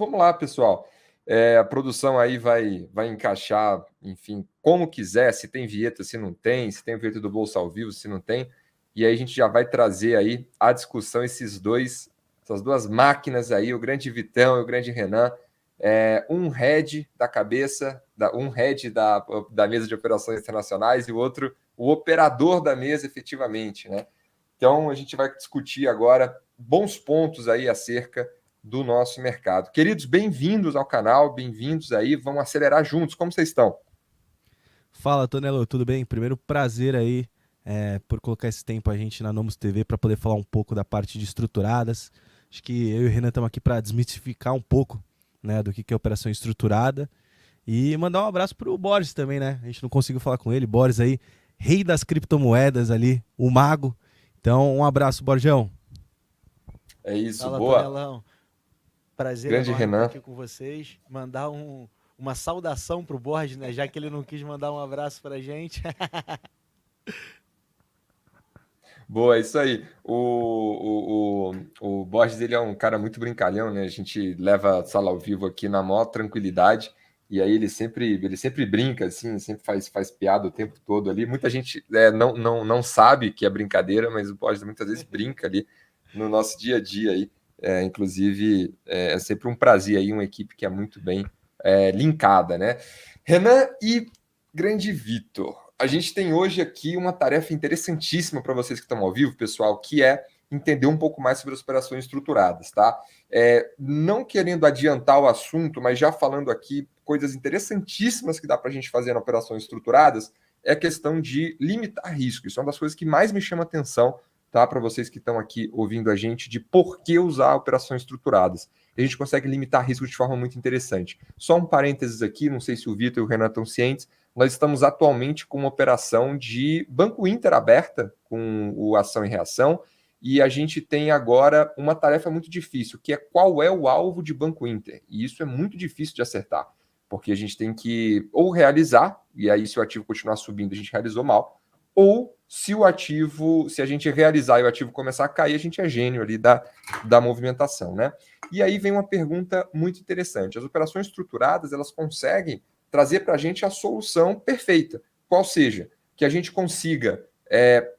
vamos lá, pessoal. A produção aí vai encaixar, enfim, como quiser, se tem vinheta, se não tem, se tem vinheta do Bolsa ao Vivo, se não tem. E aí a gente já vai trazer aí à discussão essas duas máquinas aí, o grande Vitão e o grande Renan. Um head da cabeça, um head da mesa de operações internacionais e o outro o operador da mesa, efetivamente, né? Então a gente vai discutir agora bons pontos aí acerca do nosso mercado. Queridos, bem-vindos ao canal, bem-vindos aí, vamos acelerar juntos. Como vocês estão? Fala, Tonelo, tudo bem? Primeiro, prazer aí por colocar esse tempo a gente na Nomos TV para poder falar um pouco da parte de estruturadas. Acho que eu e o Renan estamos aqui para desmistificar um pouco, né, do que é operação estruturada e mandar um abraço para o Boris também, né? A gente não conseguiu falar com ele. Boris aí, rei das criptomoedas ali, o mago. Então, um abraço, Borjão. É isso, Fala, boa. Tonelão. Prazer Grande enorme estar Renan. aqui com vocês. Mandar uma saudação pro Borges, né? Já que ele não quis mandar um abraço pra gente. Boa, é isso aí. O Borges, ele é um cara muito brincalhão, né? A gente leva a sala ao vivo aqui na maior tranquilidade, e aí ele sempre brinca, assim, sempre faz piada o tempo todo ali. Muita gente não sabe que é brincadeira, mas o Borges muitas vezes brinca ali no nosso dia a dia aí. Inclusive, é sempre um prazer aí, uma equipe que é muito bem linkada, né? Renan e grande Vitor. A gente tem hoje aqui uma tarefa interessantíssima para vocês que estão ao vivo, pessoal, que é entender um pouco mais sobre as operações estruturadas, tá? Não querendo adiantar o assunto, mas já falando aqui coisas interessantíssimas que dá para a gente fazer em operações estruturadas, é a questão de limitar risco. Isso é uma das coisas que mais me chama atenção, tá? Para vocês que estão aqui ouvindo a gente, de por que usar operações estruturadas. A gente consegue limitar risco de forma muito interessante. Só um parênteses aqui, não sei se o Vitor e o Renan estão cientes, nós estamos atualmente com uma operação de Banco Inter aberta, com o ação e reação, e a gente tem agora uma tarefa muito difícil, que é qual é o alvo de Banco Inter. E isso é muito difícil de acertar, porque a gente tem que ou realizar, e aí se o ativo continuar subindo, a gente realizou mal, ou se a gente realizar e o ativo começar a cair, a gente é gênio ali da movimentação, né? E aí vem uma pergunta muito interessante. As operações estruturadas, elas conseguem trazer para a gente a solução perfeita, qual seja, que a gente consiga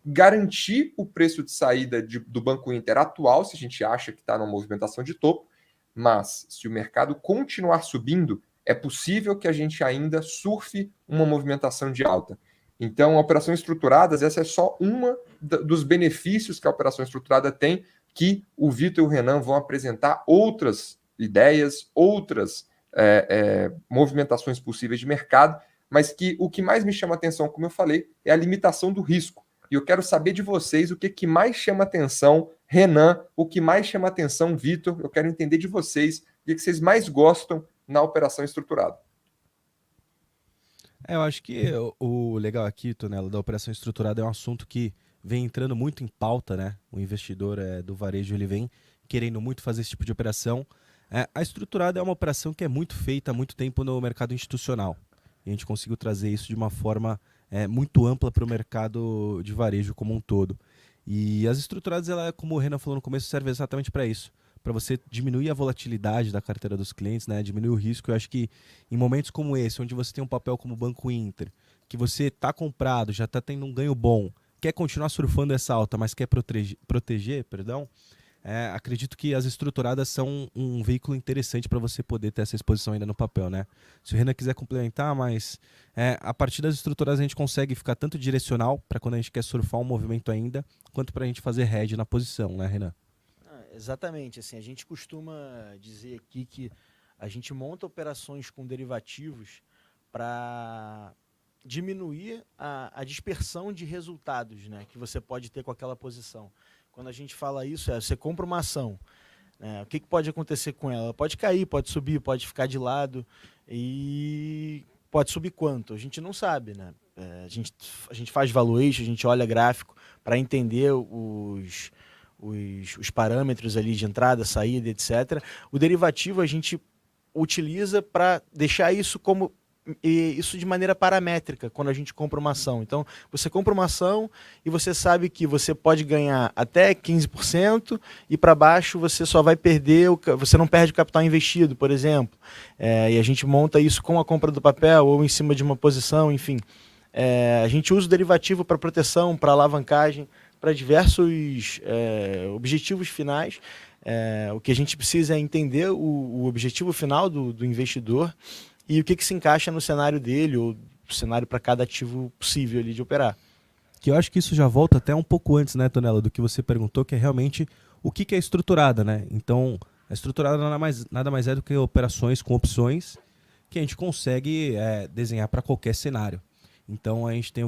garantir o preço de saída do Banco Inter atual, se a gente acha que está numa movimentação de topo, mas se o mercado continuar subindo, é possível que a gente ainda surfe uma movimentação de alta. Então, operações estruturadas, essa é só uma dos benefícios que a operação estruturada tem, que o Vitor e o Renan vão apresentar outras ideias, outras movimentações possíveis de mercado, mas que o que mais me chama atenção, como eu falei, é a limitação do risco. E eu quero saber de vocês o que mais chama atenção, Renan, o que mais chama atenção, Vitor. Eu quero entender de vocês o que vocês mais gostam na operação estruturada. Eu acho que o legal aqui, Tonelo, da operação estruturada é um assunto que vem entrando muito em pauta, né? O investidor do varejo, ele vem querendo muito fazer esse tipo de operação. A estruturada é uma operação que é muito feita há muito tempo no mercado institucional. E a gente conseguiu trazer isso de uma forma muito ampla para o mercado de varejo como um todo. E as estruturadas, ela, como o Renan falou no começo, serve exatamente para isso. Para você diminuir a volatilidade da carteira dos clientes, né? Diminuir o risco. Eu acho que em momentos como esse, onde você tem um papel como o Banco Inter, que você está comprado, já está tendo um ganho bom, quer continuar surfando essa alta, mas quer proteger, acredito que as estruturadas são um veículo interessante para você poder ter essa exposição ainda no papel, né? Se o Renan quiser complementar, mas a partir das estruturadas a gente consegue ficar tanto direcional para quando a gente quer surfar um movimento ainda, quanto para a gente fazer hedge na posição, né, Renan? Exatamente. Assim, a gente costuma dizer aqui que a gente monta operações com derivativos para diminuir a dispersão de resultados, né, que você pode ter com aquela posição. Quando a gente fala isso, você compra uma ação, né, o que pode acontecer com ela? Ela pode cair, pode subir, pode ficar de lado e pode subir quanto? A gente não sabe, né? A gente faz valuation, a gente olha gráfico para entender os parâmetros ali de entrada, saída, etc. O derivativo a gente utiliza para deixar isso como isso de maneira paramétrica quando a gente compra uma ação. Então, você compra uma ação e você sabe que você pode ganhar até 15% e para baixo você só vai perder, você não perde o capital investido, por exemplo. E a gente monta isso com a compra do papel ou em cima de uma posição, enfim. A gente usa o derivativo para proteção, para alavancagem, para diversos objetivos finais. O que a gente precisa é entender o objetivo final do investidor e o que se encaixa no cenário dele, ou cenário para cada ativo possível ali de operar. Que eu acho que isso já volta até um pouco antes, né, Tonela, do que você perguntou, que é realmente o que é estruturada, né? Então, a estruturada nada mais é do que operações com opções que a gente consegue desenhar para qualquer cenário. Então, a gente tem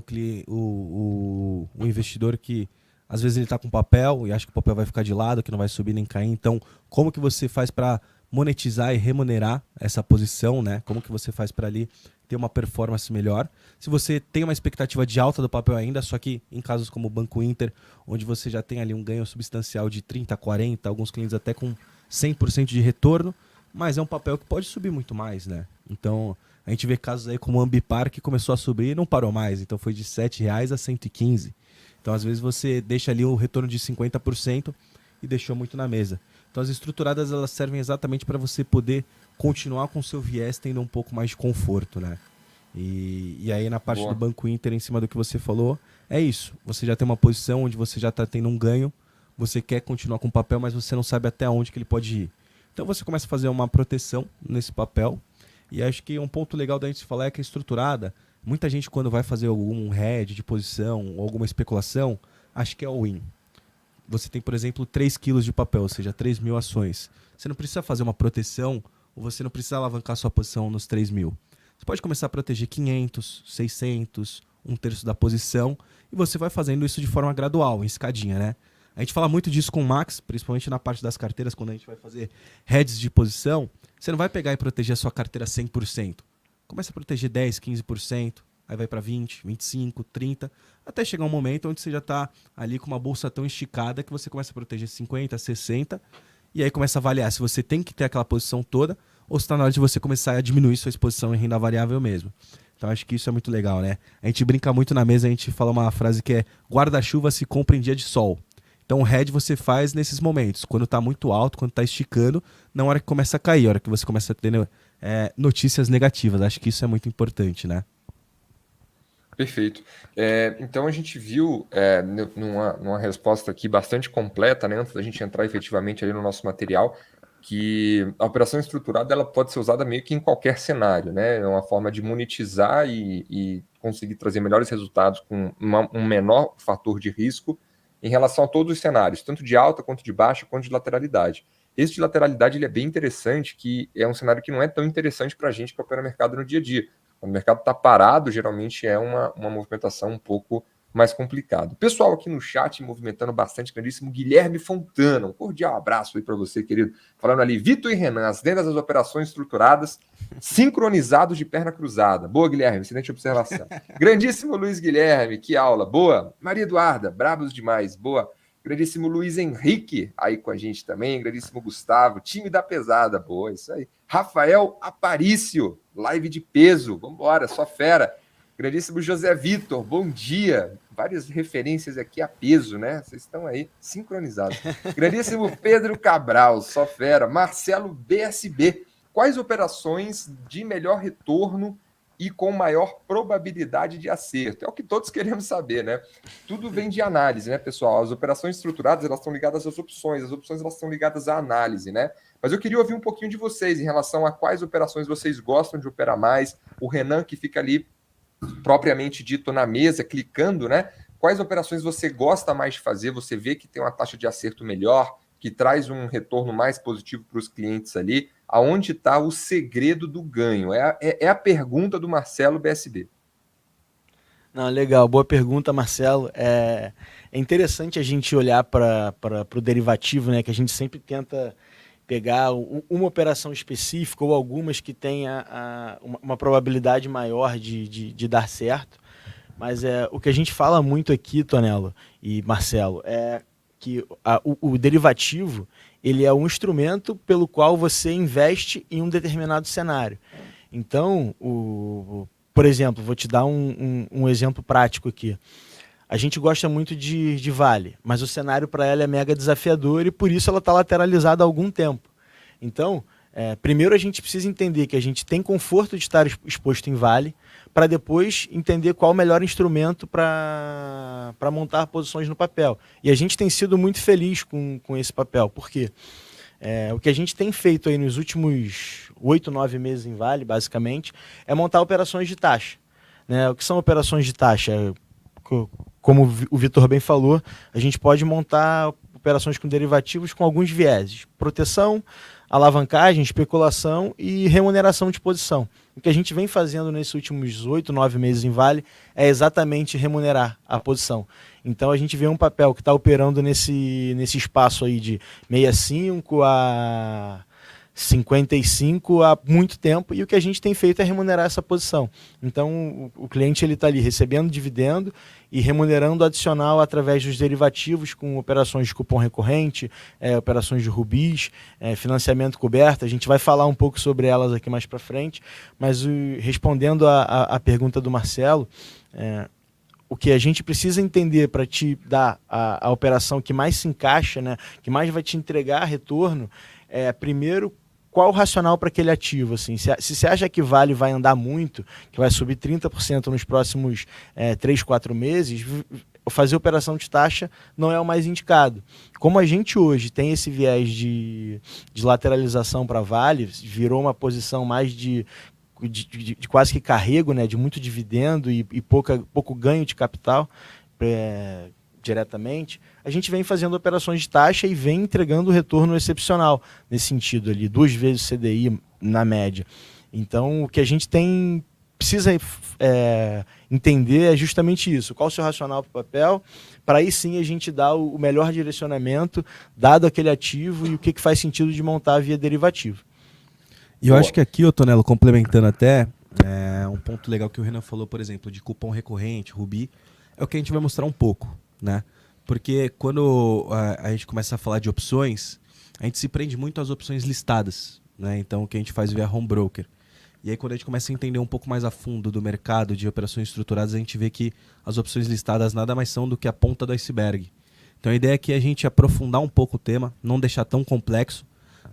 o investidor que, às vezes, ele está com papel e acha que o papel vai ficar de lado, que não vai subir nem cair. Então, como que você faz para monetizar e remunerar essa posição, né? Como que você faz para ali ter uma performance melhor? Se você tem uma expectativa de alta do papel ainda, só que em casos como o Banco Inter, onde você já tem ali um ganho substancial de 30%, 40%, alguns clientes até com 100% de retorno, mas é um papel que pode subir muito mais, né? Então, a gente vê casos aí como o Ambipar, que começou a subir e não parou mais. Então, foi de R$ 7,00 a 115. Então, às vezes, você deixa ali o retorno de 50% e deixou muito na mesa. Então, as estruturadas, elas servem exatamente para você poder continuar com o seu viés tendo um pouco mais de conforto, né? E aí, na parte do Banco Inter, em cima do que você falou, é isso. Você já tem uma posição onde você já está tendo um ganho, você quer continuar com o papel, mas você não sabe até onde que ele pode ir. Então, você começa a fazer uma proteção nesse papel. E acho que um ponto legal da gente falar é que a estruturada, muita gente quando vai fazer algum hedge de posição ou alguma especulação, acha que é all-in. Você tem, por exemplo, 3 quilos de papel, ou seja, 3.000 ações. Você não precisa fazer uma proteção ou você não precisa alavancar sua posição nos 3.000. Você pode começar a proteger 500, 600, 1/3 da posição e você vai fazendo isso de forma gradual, em escadinha, né? A gente fala muito disso com o Max, principalmente na parte das carteiras, quando a gente vai fazer hedges de posição. Você não vai pegar e proteger a sua carteira 100%. Começa a proteger 10%, 15%, aí vai para 20%, 25%, 30%, até chegar um momento onde você já está ali com uma bolsa tão esticada que você começa a proteger 50%, 60%, e aí começa a avaliar se você tem que ter aquela posição toda ou se está na hora de você começar a diminuir sua exposição em renda variável mesmo. Então acho que isso é muito legal, né? A gente brinca muito na mesa, a gente fala uma frase que é guarda-chuva se compra em dia de sol. Então o hedge você faz nesses momentos, quando está muito alto, quando está esticando, na hora que começa a cair, na hora que você começa a ter notícias negativas. Acho que isso é muito importante, né? Perfeito. Então a gente viu numa resposta aqui bastante completa, né, antes da gente entrar efetivamente ali no nosso material, que a operação estruturada ela pode ser usada meio que em qualquer cenário, né? É uma forma de monetizar e conseguir trazer melhores resultados com um menor fator de risco em relação a todos os cenários, tanto de alta, quanto de baixa, quanto de lateralidade. Esse de lateralidade ele é bem interessante, que é um cenário que não é tão interessante para a gente que opera mercado no dia a dia. Quando o mercado está parado, geralmente é uma movimentação um pouco mais complicada. Pessoal aqui no chat movimentando bastante, grandíssimo Guilherme Fontana. Um cordial abraço aí para você, querido. Falando ali, Vitor e Renan, as lendas das operações estruturadas, sincronizados de perna cruzada. Boa, Guilherme, excelente observação. Grandíssimo Luiz Guilherme, que aula. Boa. Maria Eduarda, brabos demais. Boa. Grandíssimo Luiz Henrique, aí com a gente também. Grandíssimo Gustavo, time da pesada. Boa, isso aí. Rafael Aparício, live de peso. Vambora, só fera. Grandíssimo José Vitor, bom dia. Várias referências aqui a peso, né? Vocês estão aí sincronizados. Grandíssimo Pedro Cabral, só fera. Marcelo BSB, quais operações de melhor retorno e com maior probabilidade de acerto? É o que todos queremos saber, né? Tudo vem de análise, né, pessoal? As operações estruturadas, elas estão ligadas às opções, as opções elas estão ligadas à análise, né? Mas eu queria ouvir um pouquinho de vocês em relação a quais operações vocês gostam de operar mais. O Renan, que fica ali propriamente dito na mesa, clicando, né? Quais operações você gosta mais de fazer? Você vê que tem uma taxa de acerto melhor, que traz um retorno mais positivo para os clientes ali. Aonde está o segredo do ganho? É a pergunta do Marcelo BSB. Não, legal, boa pergunta, Marcelo. É interessante a gente olhar para o derivativo, né? Que a gente sempre tenta pegar uma operação específica ou algumas que tenha uma probabilidade maior de dar certo. Mas o que a gente fala muito aqui, Tonelo e Marcelo, é que o derivativo ele é um instrumento pelo qual você investe em um determinado cenário. Então, por exemplo, vou te dar um exemplo prático aqui. A gente gosta muito de Vale, mas o cenário para ela é mega desafiador e por isso ela está lateralizada há algum tempo. Então, primeiro a gente precisa entender que a gente tem conforto de estar exposto em Vale, para depois entender qual o melhor instrumento para montar posições no papel. E a gente tem sido muito feliz com esse papel, porque o que a gente tem feito aí nos últimos 8, 9 meses em Vale, basicamente, é montar operações de taxa. Né? O que são operações de taxa? Como o Vitor bem falou, a gente pode montar operações com derivativos com alguns vieses: proteção, alavancagem, especulação e remuneração de posição. O que a gente vem fazendo nesses últimos 8, 9 meses em Vale é exatamente remunerar a posição. Então a gente vê um papel que está operando nesse espaço aí de 65 a 55 há muito tempo, e o que a gente tem feito é remunerar essa posição. Então o cliente está ali recebendo dividendo e remunerando adicional através dos derivativos, com operações de cupom recorrente, operações de rubis, financiamento coberto. A gente vai falar um pouco sobre elas aqui mais para frente, mas respondendo a pergunta do Marcelo, o que a gente precisa entender para te dar a operação que mais se encaixa, né, que mais vai te entregar retorno, primeiro, qual o racional para aquele ativo? Assim, se você acha que Vale vai andar muito, que vai subir 30% nos próximos 3, 4 meses, fazer operação de taxa não é o mais indicado. Como a gente hoje tem esse viés de lateralização para Vale, virou uma posição mais de quase que carrego, né, de muito dividendo e pouco ganho de capital diretamente, a gente vem fazendo operações de taxa e vem entregando retorno excepcional nesse sentido ali, 2 vezes o CDI na média. Então, o que a gente precisa entender é justamente isso: qual o seu racional para o papel, para aí sim a gente dar o melhor direcionamento, dado aquele ativo, e o que faz sentido de montar via derivativo. E eu acho que aqui, Tonelo, complementando até, um ponto legal que o Renan falou, por exemplo, de cupom recorrente, Rubi, é o que a gente vai mostrar um pouco, né? Porque quando a gente começa a falar de opções, a gente se prende muito às opções listadas, né? Então, o que a gente faz via home broker. E aí, quando a gente começa a entender um pouco mais a fundo do mercado de operações estruturadas, a gente vê que as opções listadas nada mais são do que a ponta do iceberg. Então, a ideia é que a gente aprofundar um pouco o tema, não deixar tão complexo,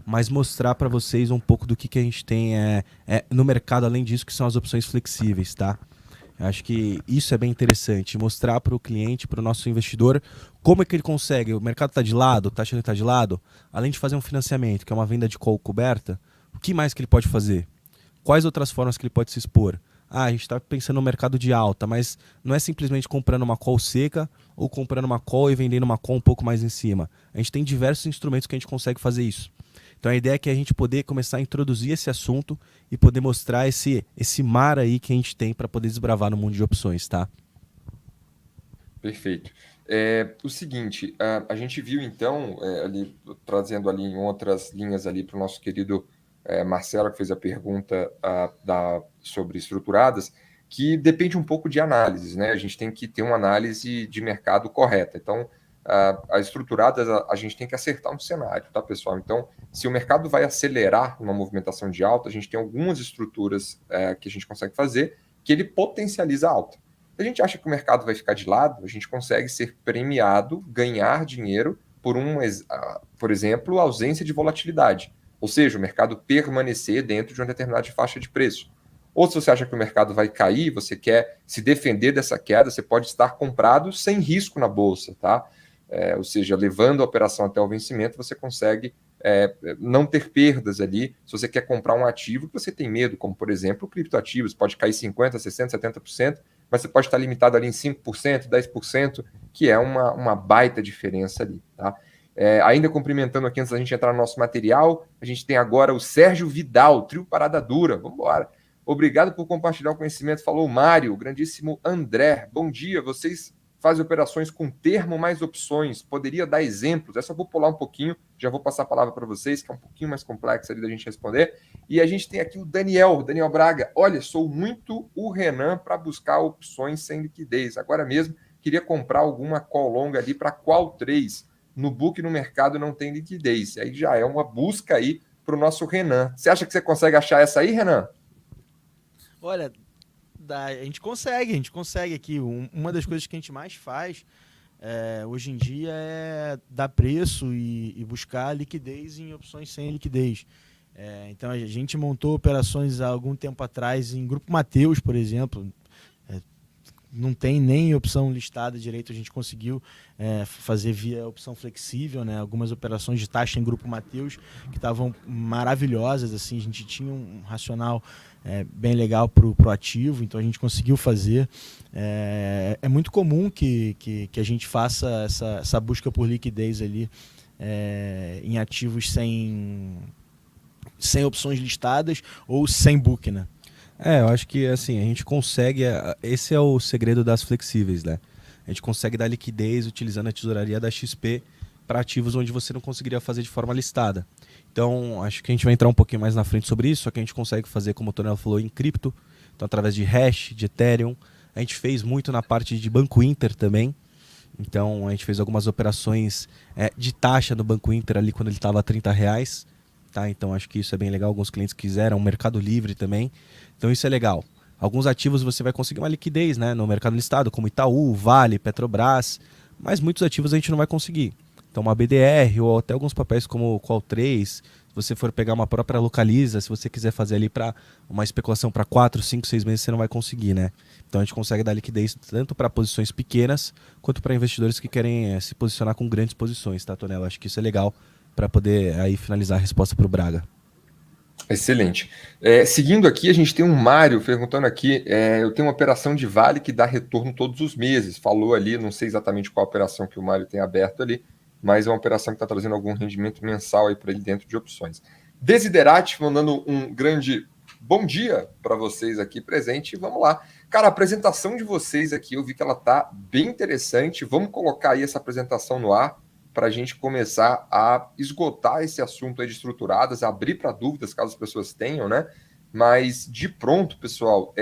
mas mostrar para vocês um pouco do que a gente tem no mercado, além disso, que são as opções flexíveis, tá? Eu acho que isso é bem interessante, mostrar para o cliente, para o nosso investidor, como é que ele consegue. O mercado está de lado, a taxa está de lado, além de fazer um financiamento, que é uma venda de call coberta, o que mais que ele pode fazer? Quais outras formas que ele pode se expor? A gente está pensando no mercado de alta, mas não é simplesmente comprando uma call seca ou comprando uma call e vendendo uma call um pouco mais em cima. A gente tem diversos instrumentos que a gente consegue fazer isso. Então a ideia é que a gente poder começar a introduzir esse assunto e poder mostrar esse mar aí que a gente tem para poder desbravar no mundo de opções, tá? Perfeito. O seguinte, a gente viu então, ali, trazendo ali em outras linhas ali para o nosso querido Marcelo, que fez a pergunta sobre estruturadas, que depende um pouco de análises, né? A gente tem que ter uma análise de mercado correta. Então, as estruturadas, a gente tem que acertar um cenário, tá, pessoal? Então, se o mercado vai acelerar uma movimentação de alta, a gente tem algumas estruturas que a gente consegue fazer que ele potencializa a alta. Se a gente acha que o mercado vai ficar de lado, a gente consegue ser premiado, ganhar dinheiro por exemplo, ausência de volatilidade. Ou seja, o mercado permanecer dentro de uma determinada faixa de preço. Ou se você acha que o mercado vai cair, você quer se defender dessa queda, você pode estar comprado sem risco na bolsa, tá? Ou seja, levando a operação até o vencimento, você consegue não ter perdas ali. Se você quer comprar um ativo que você tem medo, como, por exemplo, criptoativos, pode cair 50%, 60%, 70%, mas você pode estar limitado ali em 5%, 10%, que é uma baita diferença ali, tá? Ainda cumprimentando aqui, antes da gente entrar no nosso material, a gente tem agora o Sérgio Vidal, trio Parada Dura. Vamos embora. Obrigado por compartilhar o conhecimento, falou o Mário, o grandíssimo André. Bom dia, vocês fazem operações com termo mais opções, poderia dar exemplos? Essa eu vou pular um pouquinho, já vou passar a palavra para vocês, que é um pouquinho mais complexo ali da gente responder. E a gente tem aqui o Daniel Braga. Olha, sou muito o Renan para buscar opções sem liquidez. Agora mesmo, queria comprar alguma call longa ali para qual 3? No book, no mercado, não tem liquidez. Aí já é uma busca aí para o nosso Renan. Você acha que você consegue achar essa aí, Renan? Olha, a gente consegue aqui. Uma das coisas que a gente mais faz hoje em dia é dar preço e buscar liquidez em opções sem liquidez. Então a gente montou operações há algum tempo atrás em Grupo Mateus, por exemplo. Não tem nem opção listada direito, a gente conseguiu fazer via opção flexível, né? Algumas operações de taxa em Grupo Mateus que estavam maravilhosas, assim, a gente tinha um racional bem legal para o ativo, então a gente conseguiu fazer. É muito comum que a gente faça essa busca por liquidez ali em ativos sem opções listadas ou sem book, né? Eu acho que assim, a gente consegue, esse é o segredo das flexíveis, né? A gente consegue dar liquidez utilizando a tesouraria da XP para ativos onde você não conseguiria fazer de forma listada. Então, acho que a gente vai entrar um pouquinho mais na frente sobre isso, só que a gente consegue fazer, como o Tonelo falou, em cripto, então através de hash, de Ethereum. A gente fez muito na parte de Banco Inter também. Então, a gente fez algumas operações de taxa no Banco Inter ali quando ele estava a R$30. Tá? Então, acho que isso é bem legal. Alguns clientes quiseram, Mercado Livre também. Então, isso é legal. Alguns ativos você vai conseguir uma liquidez, né, no mercado listado, como Itaú, Vale, Petrobras, mas muitos ativos a gente não vai conseguir. Então, uma BDR ou até alguns papéis como o Qual3, se você for pegar uma própria Localiza, se você quiser fazer ali para uma especulação para 4, 5, 6 meses, você não vai conseguir, né? Então, a gente consegue dar liquidez tanto para posições pequenas, quanto para investidores que querem se posicionar com grandes posições, tá, Tonelo? Acho que isso é legal para poder aí finalizar a resposta para o Braga. Excelente. Seguindo aqui, a gente tem um Mário perguntando aqui, eu tenho uma operação de Vale que dá retorno todos os meses. Falou ali, não sei exatamente qual operação que o Mário tem aberto ali, mas é uma operação que está trazendo algum rendimento mensal aí para ele dentro de opções. Desiderati mandando um grande bom dia para vocês aqui presente. Vamos lá. Cara, a apresentação de vocês aqui, eu vi que ela tá bem interessante. Vamos colocar aí essa apresentação no ar para a gente começar a esgotar esse assunto aí de estruturadas, abrir para dúvidas, caso as pessoas tenham, né? Mas, de pronto, pessoal,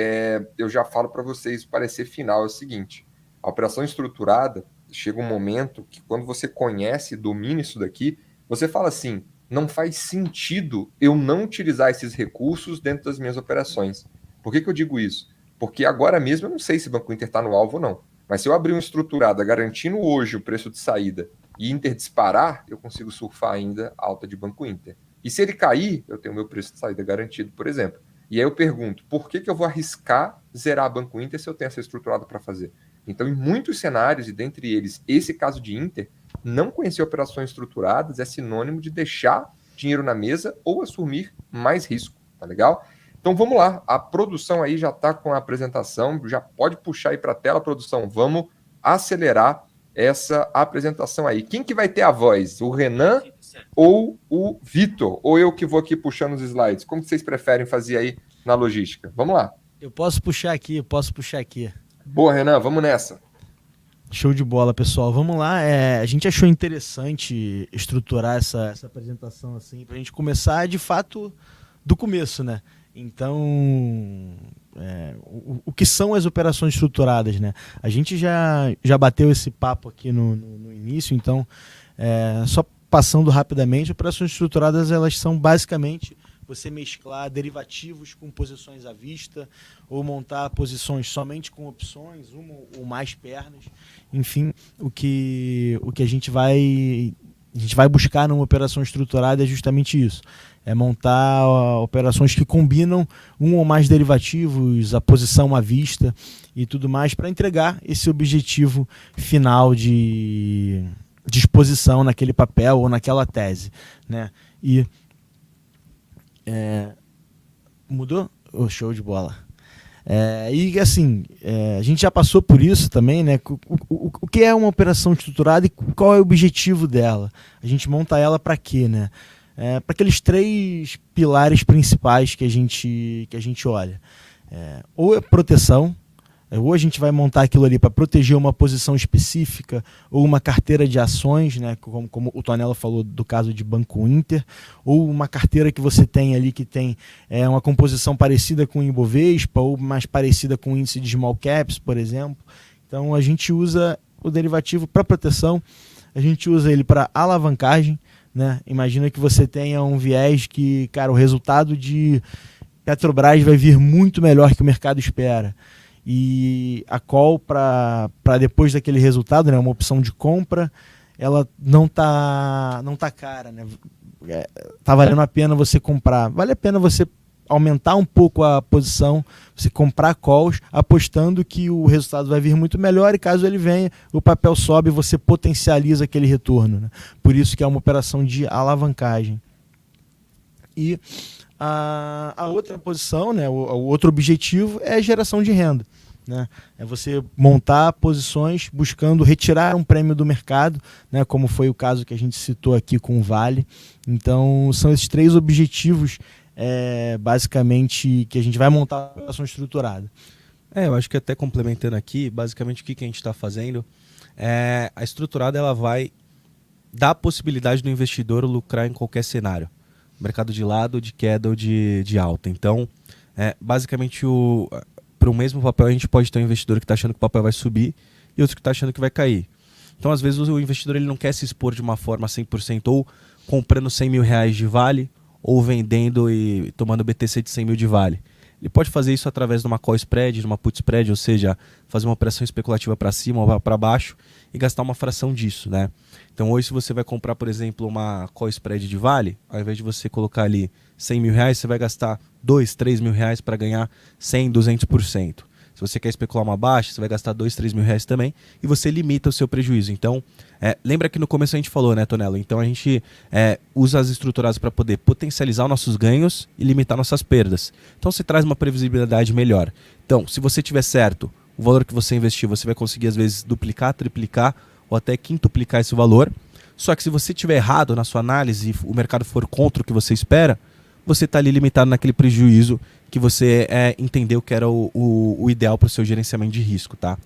eu já falo para vocês, o parecer final é o seguinte, a operação estruturada, chega um momento que quando você conhece e domina isso daqui, você fala assim, não faz sentido eu não utilizar esses recursos dentro das minhas operações. Por que eu digo isso? Porque agora mesmo eu não sei se o Banco Inter está no alvo ou não, mas se eu abrir uma estruturada garantindo hoje o preço de saída e Inter disparar, eu consigo surfar ainda a alta de Banco Inter. E se ele cair, eu tenho meu preço de saída garantido, por exemplo. E aí eu pergunto, por que eu vou arriscar zerar Banco Inter se eu tenho essa estruturada para fazer? Então, em muitos cenários, e dentre eles esse caso de Inter, não conhecer operações estruturadas é sinônimo de deixar dinheiro na mesa ou assumir mais risco, tá legal? Então vamos lá, a produção aí já está com a apresentação, já pode puxar aí para a tela, produção, vamos acelerar essa apresentação aí. Quem que vai ter a voz? O Renan ou o Vitor? Ou eu que vou aqui puxando os slides? Como vocês preferem fazer aí na logística? Vamos lá. Eu posso puxar aqui. Boa, Renan, vamos nessa. Show de bola, pessoal. Vamos lá. A gente achou interessante estruturar essa apresentação assim, para a gente começar de fato do começo, né? Então, o que são as operações estruturadas, né? A gente já bateu esse papo aqui no início, então, só passando rapidamente, operações estruturadas, elas são basicamente você mesclar derivativos com posições à vista, ou montar posições somente com opções, uma ou mais pernas. Enfim, o que a gente vai buscar numa operação estruturada é justamente isso. É montar operações que combinam um ou mais derivativos, a posição à vista e tudo mais, para entregar esse objetivo final de exposição naquele papel ou naquela tese, né? E mudou? Oh, show de bola. E assim, a gente já passou por isso também, né? O que é uma operação estruturada e qual é o objetivo dela? A gente monta ela para quê, né? Para aqueles 3 pilares principais que a gente olha. Ou é proteção, ou a gente vai montar aquilo ali para proteger uma posição específica ou uma carteira de ações, né, como o Tonelo falou do caso de Banco Inter, ou uma carteira que você tem ali que tem uma composição parecida com o Ibovespa ou mais parecida com o índice de small caps, por exemplo. Então a gente usa o derivativo para proteção, a gente usa ele para alavancagem, né? Imagina que você tenha um viés que, cara, o resultado de Petrobras vai vir muito melhor que o mercado espera. E a call para depois daquele resultado, né, uma opção de compra, ela não tá cara, né? Tá valendo a pena você comprar. Vale a pena você aumentar um pouco a posição, você comprar calls, apostando que o resultado vai vir muito melhor e caso ele venha, o papel sobe e você potencializa aquele retorno, né? Por isso que é uma operação de alavancagem. E a outra posição, né, o outro objetivo é a geração de renda. Né? É você montar posições buscando retirar um prêmio do mercado, né, como foi o caso que a gente citou aqui com o Vale. Então, são esses 3 objetivos, basicamente, que a gente vai montar a operação estruturada. Eu acho que até complementando aqui, basicamente o que a gente está fazendo, a estruturada ela vai dar a possibilidade do investidor lucrar em qualquer cenário. Mercado de lado, de queda ou de alta. Então, basicamente, para o mesmo papel, a gente pode ter um investidor que está achando que o papel vai subir e outro que está achando que vai cair. Então, às vezes, o investidor ele não quer se expor de uma forma 100%, ou comprando 100 mil reais de Vale, ou vendendo e tomando BTC de 100 mil de Vale. Ele pode fazer isso através de uma call spread, de uma put spread, ou seja, fazer uma operação especulativa para cima ou para baixo e gastar uma fração disso, né? Então hoje se você vai comprar, por exemplo, uma call spread de Vale, ao invés de você colocar ali 100 mil reais, você vai gastar 2, 3 mil reais para ganhar 100, 200%. Se você quer especular uma baixa, você vai gastar 2, 3 mil reais também e você limita o seu prejuízo. Então, lembra que no começo a gente falou, né, Tonelo? Então a gente usa as estruturadas para poder potencializar os nossos ganhos e limitar nossas perdas. Então você traz uma previsibilidade melhor. Então, se você tiver certo, o valor que você investiu, você vai conseguir às vezes duplicar, triplicar ou até quintuplicar esse valor. Só que se você tiver errado na sua análise e o mercado for contra o que você espera, você está ali limitado naquele prejuízo que você entendeu que era o ideal para o seu gerenciamento de risco, tá?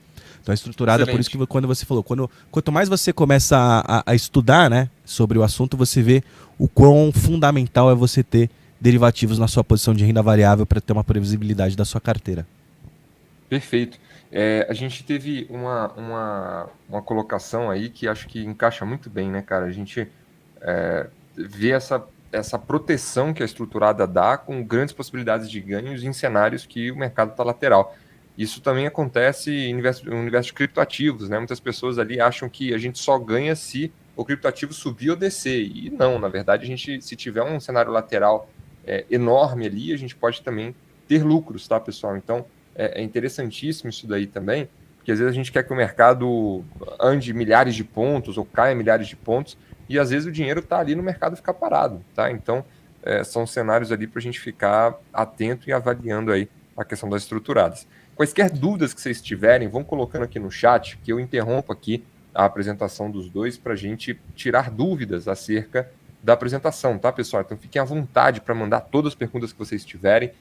Então é estruturada. Excelente. Por isso que quando você falou, quanto mais você começa a estudar, né, sobre o assunto, você vê o quão fundamental é você ter derivativos na sua posição de renda variável para ter uma previsibilidade da sua carteira. Perfeito. A gente teve uma colocação aí que acho que encaixa muito bem, né, cara? A gente vê essa proteção que a estruturada dá com grandes possibilidades de ganhos em cenários que o mercado está lateral. Isso também acontece no universo de criptoativos, né? Muitas pessoas ali acham que a gente só ganha se o criptoativo subir ou descer. E não, na verdade, se tiver um cenário lateral enorme ali, a gente pode também ter lucros, tá, pessoal? Então, é interessantíssimo isso daí também, porque às vezes a gente quer que o mercado ande milhares de pontos ou caia milhares de pontos, e às vezes o dinheiro está ali no mercado e ficar parado, tá? Então, são cenários ali para a gente ficar atento e avaliando aí a questão das estruturadas. Quaisquer dúvidas que vocês tiverem, vão colocando aqui no chat, que eu interrompo aqui a apresentação dos dois para a gente tirar dúvidas acerca da apresentação, tá, pessoal? Então, fiquem à vontade para mandar todas as perguntas que vocês tiverem.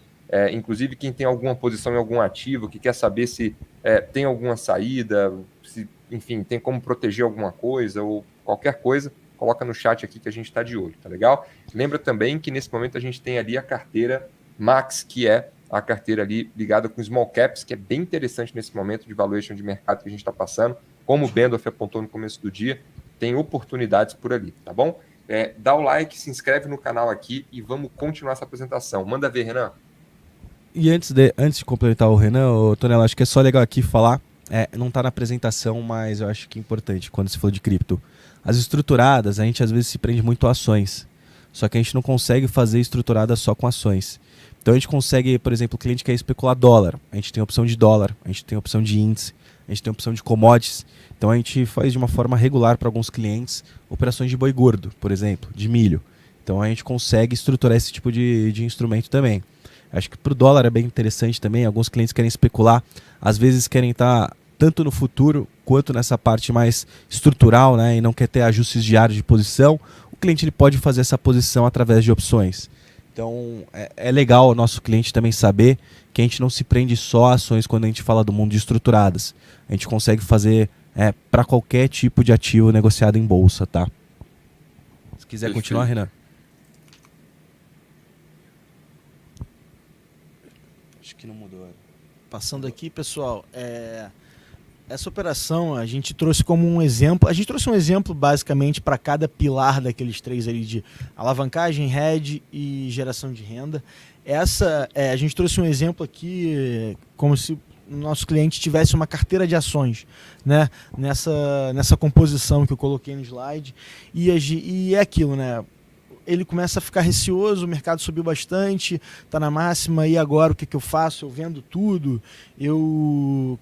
Inclusive, quem tem alguma posição em algum ativo, que quer saber se tem alguma saída, se, enfim, tem como proteger alguma coisa ou qualquer coisa, coloca no chat aqui que a gente está de olho, tá legal? Lembra também que nesse momento a gente tem ali a carteira Max, que é a carteira ali ligada com small caps, que é bem interessante nesse momento de valuation de mercado que a gente está passando. Como o Bendorf apontou no começo do dia, tem oportunidades por ali, tá bom? Dá o like, se inscreve no canal aqui e vamos continuar essa apresentação. Manda ver, Renan. E antes de complementar o Renan, Tonelo, acho que é só legal aqui falar, não está na apresentação, mas eu acho que é importante quando se falou de cripto. As estruturadas, a gente às vezes se prende muito a ações, só que a gente não consegue fazer estruturada só com ações. Então a gente consegue, por exemplo, o cliente quer especular dólar, a gente tem opção de dólar, a gente tem opção de índice, a gente tem opção de commodities. Então a gente faz de uma forma regular para alguns clientes operações de boi gordo, por exemplo, de milho. Então a gente consegue estruturar esse tipo de instrumento também. Acho que para o dólar é bem interessante também. Alguns clientes querem especular, às vezes querem estar tanto no futuro quanto nessa parte mais estrutural, né, e não quer ter ajustes diários de posição. O cliente ele pode fazer essa posição através de opções. Então é legal o nosso cliente também saber que a gente não se prende só a ações quando a gente fala do mundo de estruturadas. A gente consegue fazer para qualquer tipo de ativo negociado em bolsa, tá? Se quiser continuar, Renan. Passando aqui, pessoal, Essa operação a gente trouxe como um exemplo. A gente trouxe um exemplo basicamente para cada pilar daqueles 3 ali de alavancagem, hedge e geração de renda. A gente trouxe um exemplo aqui como se o nosso cliente tivesse uma carteira de ações, né? Nessa composição que eu coloquei no slide. E é aquilo, né? Ele começa a ficar receoso, o mercado subiu bastante, está na máxima, e agora o que eu faço? Eu vendo tudo, eu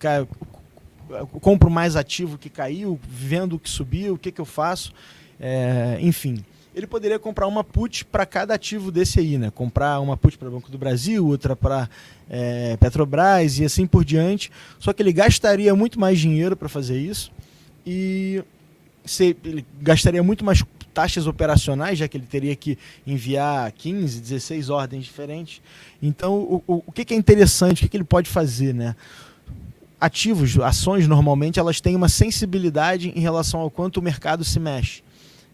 compro mais ativo que caiu, vendo o que subiu, o que eu faço? Enfim, ele poderia comprar uma put para cada ativo desse aí, né? Comprar uma put para o Banco do Brasil, outra para Petrobras e assim por diante. Só que ele gastaria muito mais dinheiro para fazer isso e ele gastaria muito mais taxas operacionais, já que ele teria que enviar 15, 16 ordens diferentes. Então, o que é interessante, o que ele pode fazer, né? Ativos, ações, normalmente, elas têm uma sensibilidade em relação ao quanto o mercado se mexe.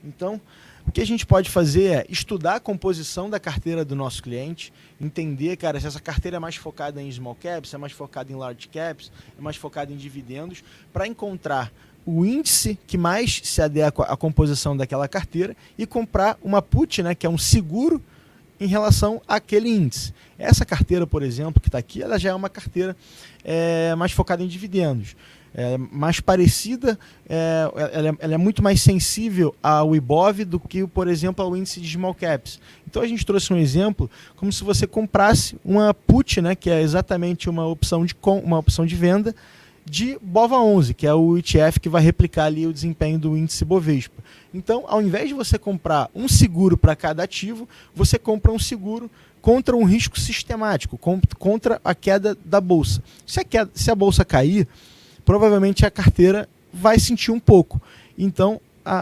Então, o que a gente pode fazer é estudar a composição da carteira do nosso cliente, entender, cara, se essa carteira é mais focada em small caps, é mais focada em large caps, é mais focada em dividendos, para encontrar o índice que mais se adequa à composição daquela carteira e comprar uma put, né, que é um seguro em relação àquele índice. Essa carteira, por exemplo, que está aqui, ela já é uma carteira mais focada em dividendos. Mais parecida, ela é muito mais sensível ao IBOV do que, por exemplo, ao índice de small caps. Então a gente trouxe um exemplo como se você comprasse uma put, né, que é exatamente uma opção de venda de BOVA11, que é o ETF que vai replicar ali o desempenho do índice Bovespa. Então, ao invés de você comprar um seguro para cada ativo, você compra um seguro contra um risco sistemático, contra a queda da bolsa. Se a bolsa cair, provavelmente a carteira vai sentir um pouco. Então,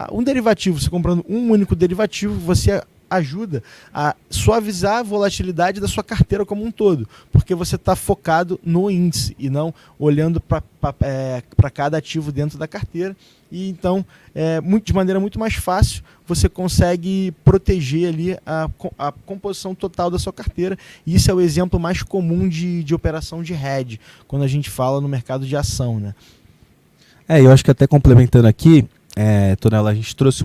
um derivativo, você comprando um único derivativo, você ajuda a suavizar a volatilidade da sua carteira como um todo, porque você está focado no índice e não olhando para cada ativo dentro da carteira. E então, de maneira muito mais fácil, você consegue proteger ali a composição total da sua carteira. E isso é o exemplo mais comum de operação de hedge, quando a gente fala no mercado de ação, né? Eu acho que até complementando aqui, Tonela, a gente trouxe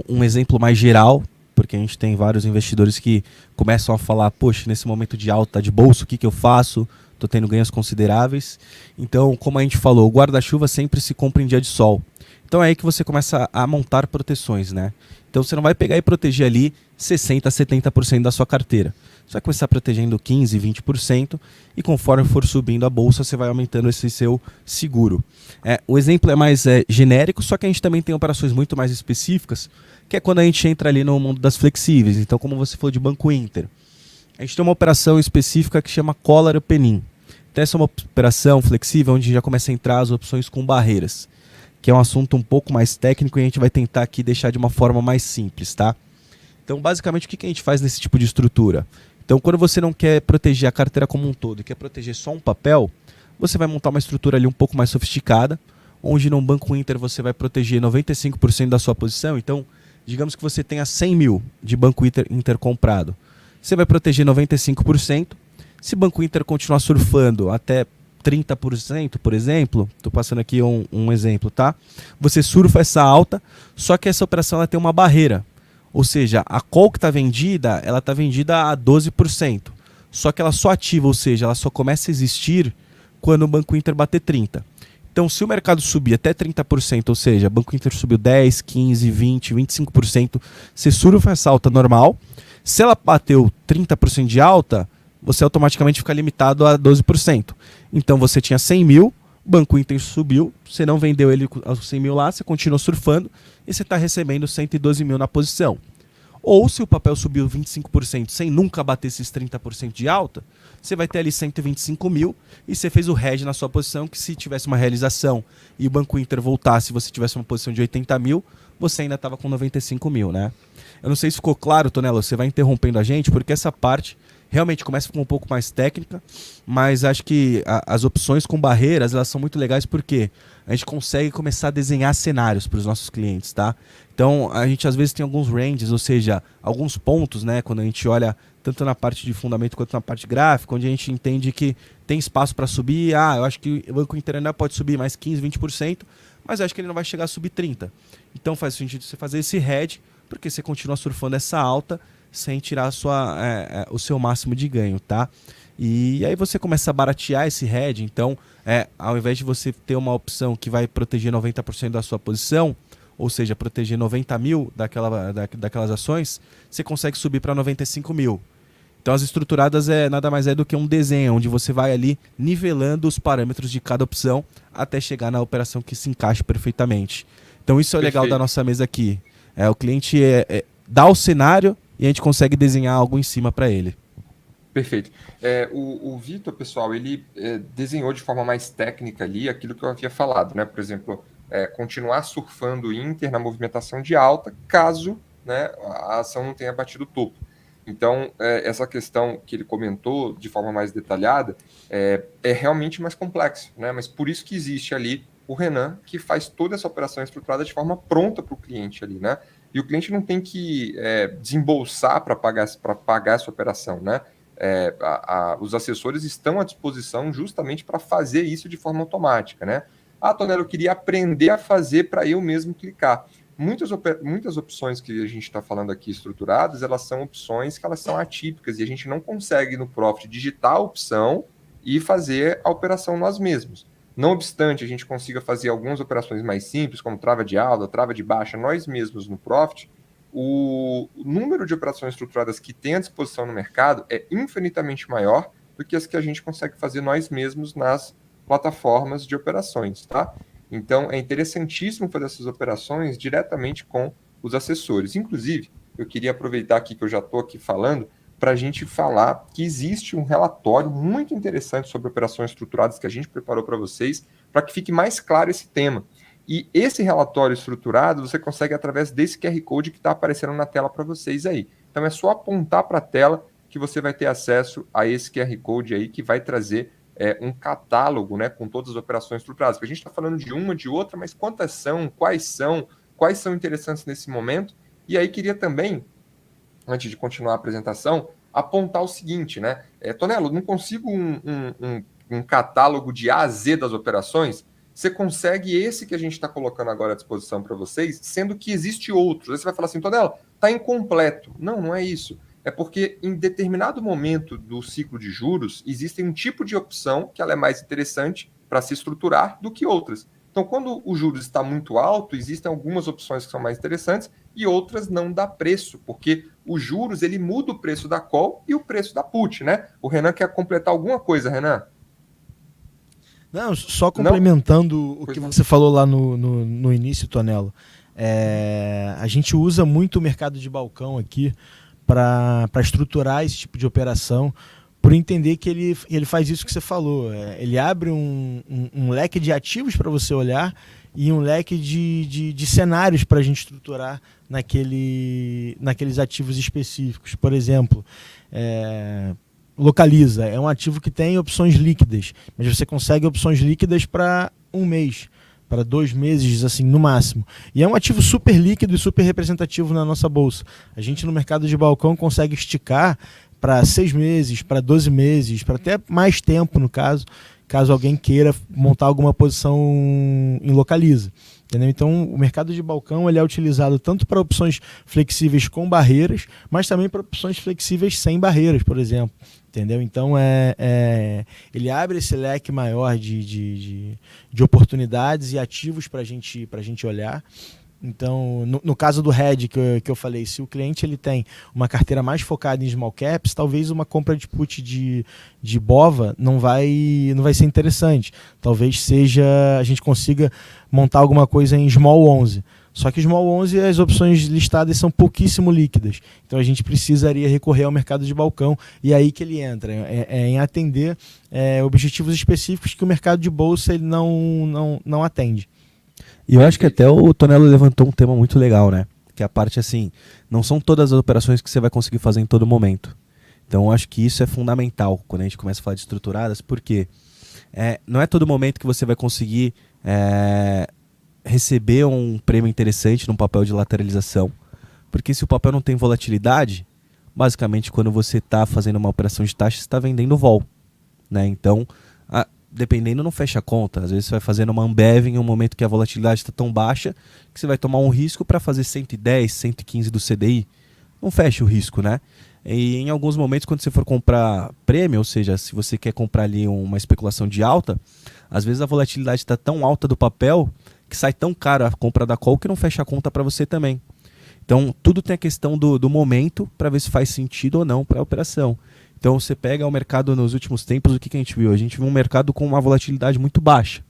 um exemplo mais geral, porque a gente tem vários investidores que começam a falar, poxa, nesse momento de alta de bolsa, o que eu faço? Estou tendo ganhos consideráveis. Então, como a gente falou, o guarda-chuva sempre se compra em dia de sol. Então é aí que você começa a montar proteções, né? Então você não vai pegar e proteger ali 60%, 70% da sua carteira. Você vai começar protegendo 15%, 20% e conforme for subindo a bolsa, você vai aumentando esse seu seguro. O exemplo é mais genérico, só que a gente também tem operações muito mais específicas, que é quando a gente entra ali no mundo das flexíveis. Então, como você falou de Banco Inter, a gente tem uma operação específica que chama Collar Open-in. Então, essa é uma operação flexível onde já começa a entrar as opções com barreiras, que é um assunto um pouco mais técnico e a gente vai tentar aqui deixar de uma forma mais simples, tá? Então, basicamente, o que a gente faz nesse tipo de estrutura? Então, quando você não quer proteger a carteira como um todo e quer proteger só um papel, você vai montar uma estrutura ali um pouco mais sofisticada, onde no Banco Inter você vai proteger 95% da sua posição. Então, digamos que você tenha 100 mil de Banco Inter comprado. Você vai proteger 95%. Se o Banco Inter continuar surfando até 30%, por exemplo, estou passando aqui um exemplo, tá? Você surfa essa alta, só que essa operação ela tem uma barreira. Ou seja, a call que está vendida, ela está vendida a 12%. Só que ela só ativa, ou seja, ela só começa a existir quando o Banco Inter bater 30%. Então, se o mercado subir até 30%, ou seja, o Banco Inter subiu 10%, 15%, 20%, 25%, você surfa essa alta normal. Se ela bateu 30% de alta, você automaticamente fica limitado a 12%. Então, você tinha 100 mil, o Banco Inter subiu, você não vendeu ele aos 100 mil lá, você continuou surfando e você está recebendo 112 mil na posição. Ou se o papel subiu 25% sem nunca bater esses 30% de alta, você vai ter ali 125 mil e você fez o hedge na sua posição, que se tivesse uma realização e o Banco Inter voltasse e você tivesse uma posição de 80 mil, você ainda estava com 95 mil, né? Eu não sei se ficou claro, Tonela, você vai interrompendo a gente, porque essa parte realmente começa a ficar um pouco mais técnica, mas acho que as opções com barreiras, elas são muito legais porque a gente consegue começar a desenhar cenários para os nossos clientes, tá? Então, a gente às vezes tem alguns ranges, ou seja, alguns pontos, né? Quando a gente olha tanto na parte de fundamento quanto na parte gráfica, onde a gente entende que tem espaço para subir. Eu acho que o Banco Inter ainda pode subir mais 15%, 20%, mas eu acho que ele não vai chegar a subir 30%. Então faz sentido você fazer esse hedge, porque você continua surfando essa alta sem tirar o seu máximo de ganho, tá? E aí você começa a baratear esse hedge. Então, ao invés de você ter uma opção que vai proteger 90% da sua posição, ou seja, proteger 90 mil daquelas ações, você consegue subir para 95 mil. Então as estruturadas nada mais é do que um desenho, onde você vai ali nivelando os parâmetros de cada opção até chegar na operação que se encaixe perfeitamente. Então isso é o legal da nossa mesa aqui. O cliente dá o cenário e a gente consegue desenhar algo em cima para ele. Perfeito. O Vitor, pessoal, ele desenhou de forma mais técnica ali aquilo que eu havia falado, né? Por exemplo, continuar surfando o Inter na movimentação de alta, caso, né, a ação não tenha batido o topo. Então, essa questão que ele comentou de forma mais detalhada é realmente mais complexo, né? Mas por isso que existe ali o Renan, que faz toda essa operação estruturada de forma pronta para o cliente ali, né? E o cliente não tem que desembolsar para pagar essa operação, né? Os assessores estão à disposição justamente para fazer isso de forma automática, né? Tonela, eu queria aprender a fazer para eu mesmo clicar. Muitas opções que a gente está falando aqui estruturadas, elas são opções que elas são atípicas e a gente não consegue no Profit digitar a opção e fazer a operação nós mesmos. Não obstante, a gente consiga fazer algumas operações mais simples, como trava de alta, trava de baixa, nós mesmos no Profit, o número de operações estruturadas que tem à disposição no mercado é infinitamente maior do que as que a gente consegue fazer nós mesmos nas plataformas de operações, tá? Então, é interessantíssimo fazer essas operações diretamente com os assessores. Inclusive, eu queria aproveitar aqui que eu já estou aqui falando para a gente falar que existe um relatório muito interessante sobre operações estruturadas que a gente preparou para vocês, para que fique mais claro esse tema. E esse relatório estruturado você consegue através desse QR Code que está aparecendo na tela para vocês aí. Então, é só apontar para a tela que você vai ter acesso a esse QR Code aí que vai trazer um catálogo, né, com todas as operações estruturadas. Porque a gente está falando de uma, de outra, mas quantas são, quais são interessantes nesse momento. E aí queria também, antes de continuar a apresentação, apontar o seguinte, né? Tonelo, não consigo um catálogo de A a Z das operações. Você consegue esse que a gente está colocando agora à disposição para vocês, sendo que existe outros. Aí você vai falar assim, Tonelo, está incompleto. Não, não é isso. É porque em determinado momento do ciclo de juros, existe um tipo de opção que ela é mais interessante para se estruturar do que outras. Então, quando o juros está muito alto, existem algumas opções que são mais interessantes e outras não dá preço, porque o juros ele muda o preço da call e o preço da put, né? O Renan quer completar alguma coisa, Renan? Não, só complementando o que você falou lá no início, Tonelo. A gente usa muito o mercado de balcão aqui para estruturar esse tipo de operação, por entender que ele faz isso que você falou. Ele abre um leque de ativos para você olhar e um leque de cenários para a gente estruturar naqueles ativos específicos. Por exemplo, Localiza é um ativo que tem opções líquidas, mas você consegue opções líquidas para um mês, para 2 meses, assim, no máximo. E é um ativo super líquido e super representativo na nossa bolsa. A gente no mercado de balcão consegue esticar para 6 meses, para 12 meses, para até mais tempo, no caso alguém queira montar alguma posição em Localiza. Entendeu? Então, o mercado de balcão ele é utilizado tanto para opções flexíveis com barreiras, mas também para opções flexíveis sem barreiras, por exemplo. Entendeu? Então, ele abre esse leque maior de oportunidades e ativos para a gente olhar. Então, no caso do hedge que eu falei, se o cliente ele tem uma carteira mais focada em small caps, talvez uma compra de put de BOVA não vai ser interessante. Talvez a gente consiga montar alguma coisa em small 11. Só que small 11, as opções listadas são pouquíssimo líquidas. Então a gente precisaria recorrer ao mercado de balcão e é aí que ele entra. Em atender objetivos específicos que o mercado de bolsa ele não atende. E eu acho que até o Tonelo levantou um tema muito legal, né? Que é a parte assim, não são todas as operações que você vai conseguir fazer em todo momento. Então eu acho que isso é fundamental quando a gente começa a falar de estruturadas, porque não é todo momento que você vai conseguir receber um prêmio interessante num papel de lateralização. Porque se o papel não tem volatilidade, basicamente quando você está fazendo uma operação de taxa, você está vendendo vol, né? Então, dependendo, não fecha a conta. Às vezes você vai fazendo uma Ambev em um momento que a volatilidade está tão baixa que você vai tomar um risco para fazer 110, 115 do CDI. Não fecha o risco, né? E em alguns momentos, quando você for comprar prêmio, ou seja, se você quer comprar ali uma especulação de alta, às vezes a volatilidade está tão alta do papel que sai tão caro a compra da call que não fecha a conta para você também. Então, tudo tem a questão do momento para ver se faz sentido ou não para a operação. Então, você pega o mercado nos últimos tempos, o que a gente viu? A gente viu um mercado com uma volatilidade muito baixa,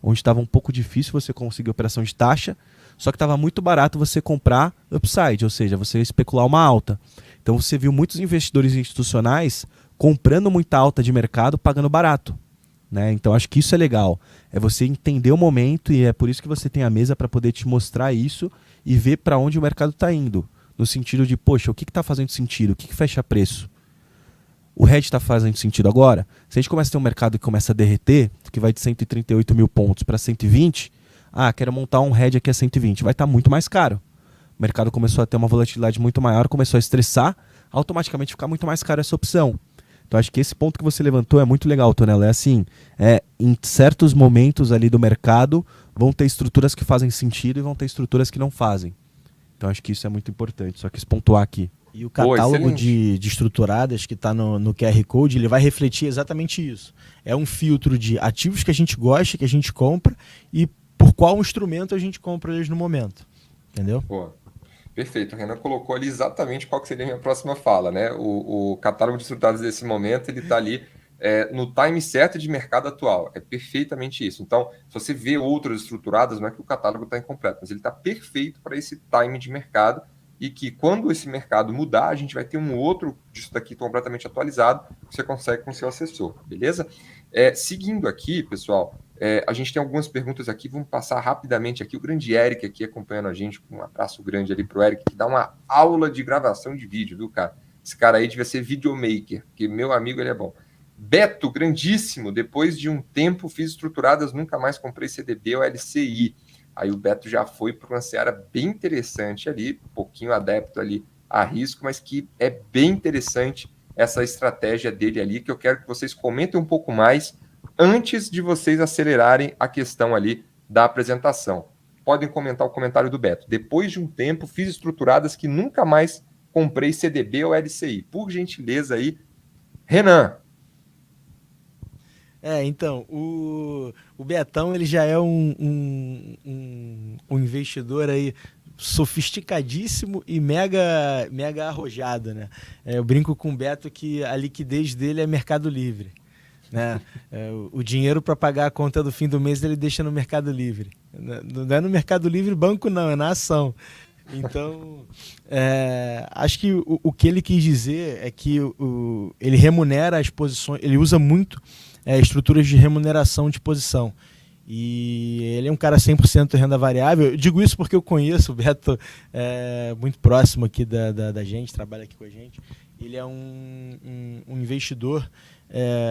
onde estava um pouco difícil você conseguir operação de taxa, só que estava muito barato você comprar upside, ou seja, você especular uma alta. Então, você viu muitos investidores institucionais comprando muita alta de mercado, pagando barato, né? Então, acho que isso é legal. É você entender o momento e é por isso que você tem a mesa para poder te mostrar isso e ver para onde o mercado está indo. No sentido de, poxa, o que está fazendo sentido? O que fecha preço? O hedge está fazendo sentido agora? Se a gente começa a ter um mercado que começa a derreter, que vai de 138 mil pontos para 120, quero montar um hedge aqui a 120, vai estar muito mais caro. O mercado começou a ter uma volatilidade muito maior, começou a estressar, automaticamente fica muito mais caro essa opção. Então acho que esse ponto que você levantou é muito legal, Tonela. É assim, em certos momentos ali do mercado vão ter estruturas que fazem sentido e vão ter estruturas que não fazem. Então acho que isso é muito importante, só quis pontuar aqui. E o catálogo de estruturadas que está no QR Code, ele vai refletir exatamente isso. É um filtro de ativos que a gente gosta, que a gente compra, e por qual instrumento a gente compra eles no momento. Entendeu? Pô, perfeito. O Renan colocou ali exatamente qual que seria a minha próxima fala, né? O catálogo de estruturadas desse momento, ele está ali no time certo de mercado atual. É perfeitamente isso. Então, se você vê outras estruturadas, não é que o catálogo está incompleto, mas ele está perfeito para esse time de mercado e que quando esse mercado mudar, a gente vai ter um outro disso daqui completamente atualizado que você consegue com o seu assessor, beleza? Seguindo aqui, pessoal, a gente tem algumas perguntas aqui, vamos passar rapidamente aqui. O grande Eric aqui acompanhando a gente, um abraço grande ali pro Eric, que dá uma aula de gravação de vídeo, viu, cara? Esse cara aí devia ser videomaker, porque meu amigo, ele é bom. Beto, grandíssimo, depois de um tempo fiz estruturadas, nunca mais comprei CDB ou LCI. Aí o Beto já foi para uma seara bem interessante ali, um pouquinho adepto ali a risco, mas que é bem interessante essa estratégia dele ali, que eu quero que vocês comentem um pouco mais antes de vocês acelerarem a questão ali da apresentação. Podem comentar o comentário do Beto. Depois de um tempo, fiz estruturadas que nunca mais comprei CDB ou LCI. Por gentileza aí, Renan. Então, o Betão, ele já é um investidor aí sofisticadíssimo e mega arrojado, né? Eu brinco com o Beto que a liquidez dele é Mercado Livre, né? O dinheiro para pagar a conta do fim do mês ele deixa no Mercado Livre. Não é no Mercado Livre banco não, é na ação. Então, acho que o que ele quis dizer é que ele remunera as posições, ele usa muito estruturas de remuneração de posição. E ele é um cara 100% renda variável. Eu digo isso porque eu conheço o Beto muito próximo aqui da gente, trabalha aqui com a gente. Ele é um investidor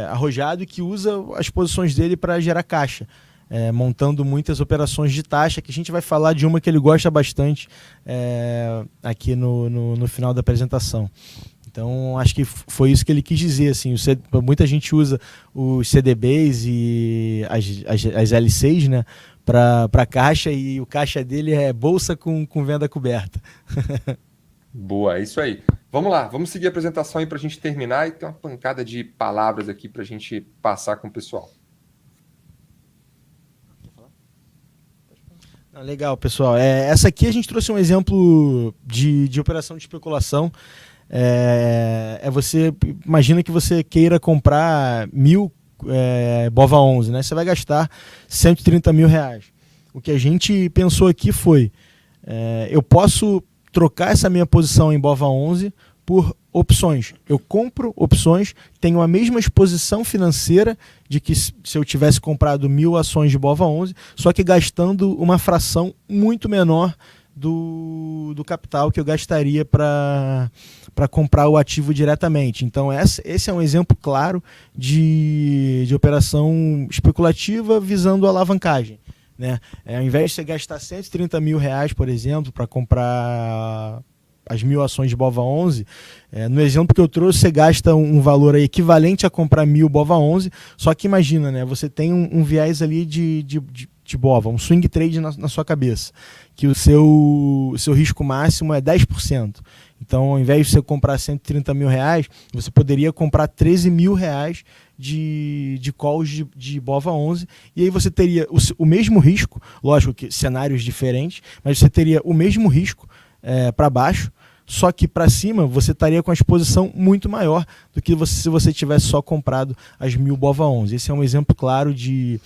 arrojado e que usa as posições dele para gerar caixa. Montando muitas operações de taxa, que a gente vai falar de uma que ele gosta bastante aqui no final da apresentação. Então, acho que foi isso que ele quis dizer. Assim, muita gente usa os CDBs e as LCs, né, para caixa, e o caixa dele é bolsa com venda coberta. Boa, é isso aí. Vamos lá, vamos seguir a apresentação aí para a gente terminar e ter uma pancada de palavras aqui para a gente passar com o pessoal. Legal, pessoal. Essa aqui a gente trouxe um exemplo de operação de especulação. Você imagina que você queira comprar 1.000 BOVA11, né? Você vai gastar 130 mil reais. O que a gente pensou aqui foi, eu posso trocar essa minha posição em BOVA11 por opções. Eu compro opções, tenho a mesma exposição financeira de que se eu tivesse comprado 1.000 ações de BOVA11, só que gastando uma fração muito menor do capital que eu gastaria para comprar o ativo diretamente. Então esse é um exemplo claro de operação especulativa visando alavancagem, né? Ao invés de você gastar 130 mil reais, por exemplo, para comprar as 1.000 ações de BOVA11, no exemplo que eu trouxe, você gasta um valor aí equivalente a comprar 1.000 BOVA11, só que imagina, né, você tem um viés ali de BOVA, um swing trade na sua cabeça, que o seu risco máximo é 10%. Então, ao invés de você comprar 130 mil reais, você poderia comprar 13 mil reais de calls de BOVA11, e aí você teria o mesmo risco, lógico que cenários diferentes, mas você teria o mesmo risco para baixo, só que para cima você estaria com a exposição muito maior do que se você tivesse só comprado as 1.000 BOVA11. Esse é um exemplo claro de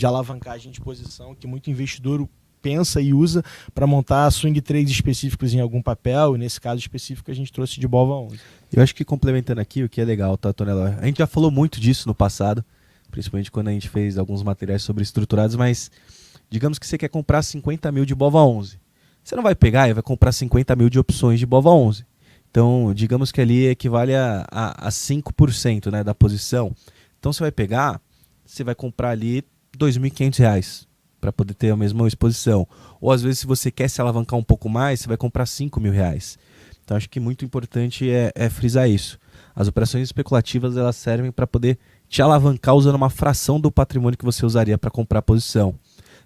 alavancagem de posição que muito investidor pensa e usa para montar swing trades específicos em algum papel, e nesse caso específico a gente trouxe de BOVA11. Eu acho que complementando aqui, o que é legal, tá, Tonela? A gente já falou muito disso no passado, principalmente quando a gente fez alguns materiais sobre estruturados, mas digamos que você quer comprar 50 mil de BOVA11. Você não vai pegar e vai comprar 50 mil de opções de BOVA11. Então, digamos que ali equivale a 5%, né, da posição. Então, você vai pegar, você vai comprar ali R$ 2.500 para poder ter a mesma exposição. Ou, às vezes, se você quer se alavancar um pouco mais, você vai comprar R$ 5.000. Então, acho que muito importante é frisar isso. As operações especulativas, elas servem para poder te alavancar usando uma fração do patrimônio que você usaria para comprar a posição.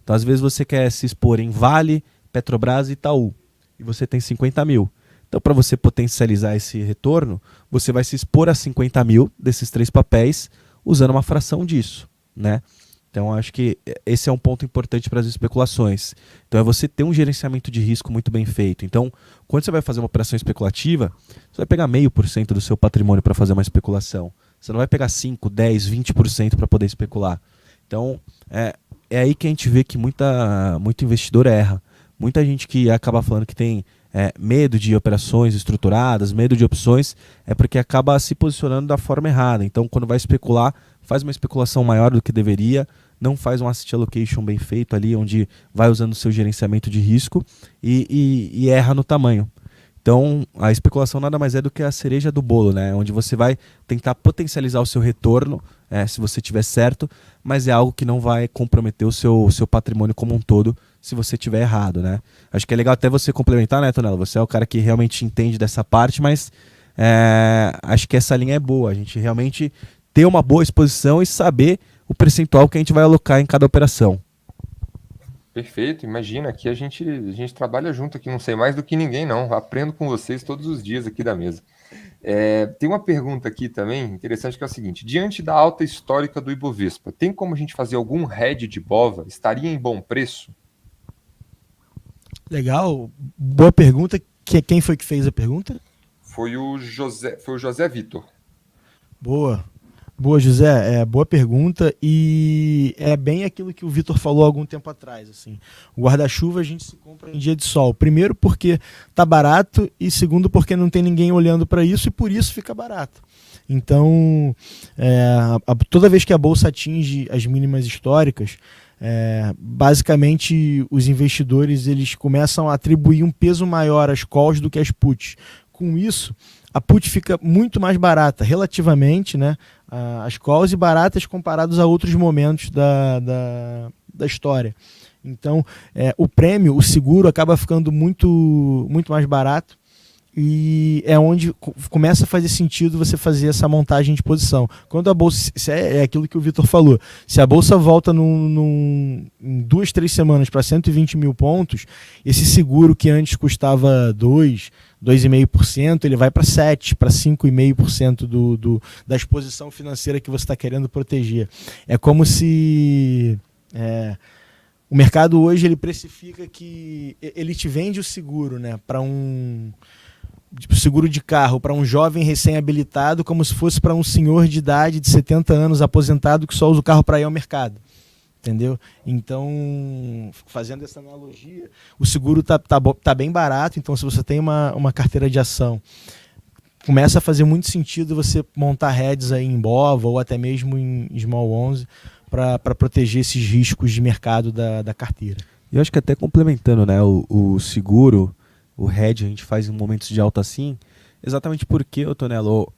Então, às vezes, você quer se expor em Vale, Petrobras e Itaú, e você tem 50 mil. Então, para você potencializar esse retorno, você vai se expor a 50 mil desses 3 papéis usando uma fração disso, né? Então, acho que esse é um ponto importante para as especulações. Então, é você ter um gerenciamento de risco muito bem feito. Então, quando você vai fazer uma operação especulativa, você vai pegar 0,5% do seu patrimônio para fazer uma especulação. Você não vai pegar 5%, 10%, 20% para poder especular. Então, é aí que a gente vê que muito investidor erra. Muita gente que acaba falando que tem medo de operações estruturadas, medo de opções, é porque acaba se posicionando da forma errada. Então, quando vai especular, faz uma especulação maior do que deveria, não faz um asset allocation bem feito ali, onde vai usando o seu gerenciamento de risco e erra no tamanho. Então, a especulação nada mais é do que a cereja do bolo, né? Onde você vai tentar potencializar o seu retorno, se você tiver certo, mas é algo que não vai comprometer o seu patrimônio como um todo, se você tiver errado, né? Acho que é legal até você complementar, né, Tonela? Você é o cara que realmente entende dessa parte, mas acho que essa linha é boa. A gente realmente ter uma boa exposição e saber o percentual que a gente vai alocar em cada operação. Perfeito, imagina, aqui a gente trabalha junto aqui, não sei mais do que ninguém não, aprendo com vocês todos os dias aqui da mesa. Tem uma pergunta aqui também, interessante, que é o seguinte: diante da alta histórica do Ibovespa, tem como a gente fazer algum hedge de BOVA? Estaria em bom preço? Legal, boa pergunta. Quem foi que fez a pergunta? Foi o José Vitor. Boa, José, boa pergunta, e é bem aquilo que o Vitor falou há algum tempo atrás. Assim, o guarda-chuva a gente se compra em dia de sol, primeiro porque tá barato e segundo porque não tem ninguém olhando para isso e por isso fica barato. Então, toda vez que a bolsa atinge as mínimas históricas, basicamente os investidores eles começam a atribuir um peso maior às calls do que às puts. Com isso, a put fica muito mais barata relativamente, né, às calls, e baratas comparados a outros momentos da história. Então, o prêmio, o seguro, acaba ficando muito mais barato, e é onde começa a fazer sentido você fazer essa montagem de posição. Quando a bolsa, é aquilo que o Vitor falou, se a bolsa volta em 2, 3 semanas para 120 mil pontos, esse seguro que antes custava 2,5%, ele vai para 7%, para 5,5% da exposição financeira que você está querendo proteger. É como se o mercado hoje ele precifica que ele te vende o seguro, né, para seguro de carro para um jovem recém-habilitado, como se fosse para um senhor de idade de 70 anos aposentado que só usa o carro para ir ao mercado. Entendeu? Então, fazendo essa analogia, o seguro tá bem barato. Então, se você tem uma carteira de ação, começa a fazer muito sentido você montar hedges aí em BOVA ou até mesmo em Small 11 para proteger esses riscos de mercado da carteira. E eu acho que até complementando, né, o seguro, o hedge a gente faz em momentos de alta assim, exatamente porque, Tonelo,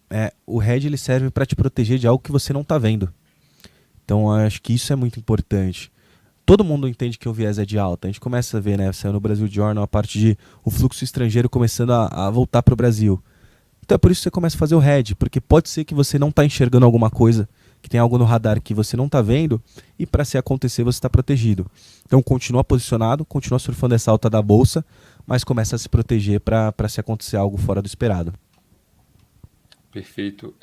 o hedge ele serve para te proteger de algo que você não está vendo. Então, eu acho que isso é muito importante. todo mundo entende que o viés é de alta. A gente começa a ver, né, saiu no Brasil Journal a parte de o fluxo estrangeiro começando a voltar para o Brasil. Então é por isso que você começa a fazer o hedge, porque pode ser que você não está enxergando alguma coisa, que tem algo no radar que você não está vendo, e para se acontecer você está protegido. Então continua posicionado, continua surfando essa alta da bolsa, mas começa a se proteger para se acontecer algo fora do esperado. Perfeito.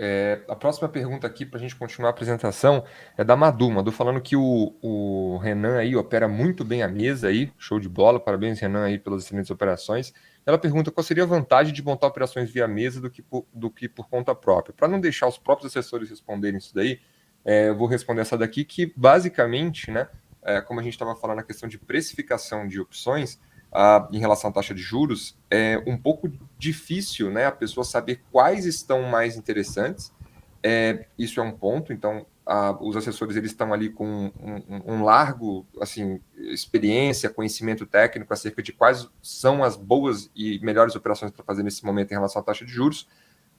A próxima pergunta aqui, para a gente continuar a apresentação, é da Madu. Madu falando que o Renan aí opera muito bem a mesa aí, show de bola, parabéns Renan aí pelas excelentes operações. Ela pergunta qual seria a vantagem de montar operações via mesa do que por conta própria. Para não deixar os próprios assessores responderem isso daí, eu vou responder essa daqui, que basicamente, né, como a gente estava falando na questão de precificação de opções, em relação à taxa de juros, é um pouco difícil, né, a pessoa saber quais estão mais interessantes. Isso é um ponto. Então, os assessores eles estão ali com um largo assim, experiência, conhecimento técnico acerca de quais são as boas e melhores operações para fazer nesse momento em relação à taxa de juros.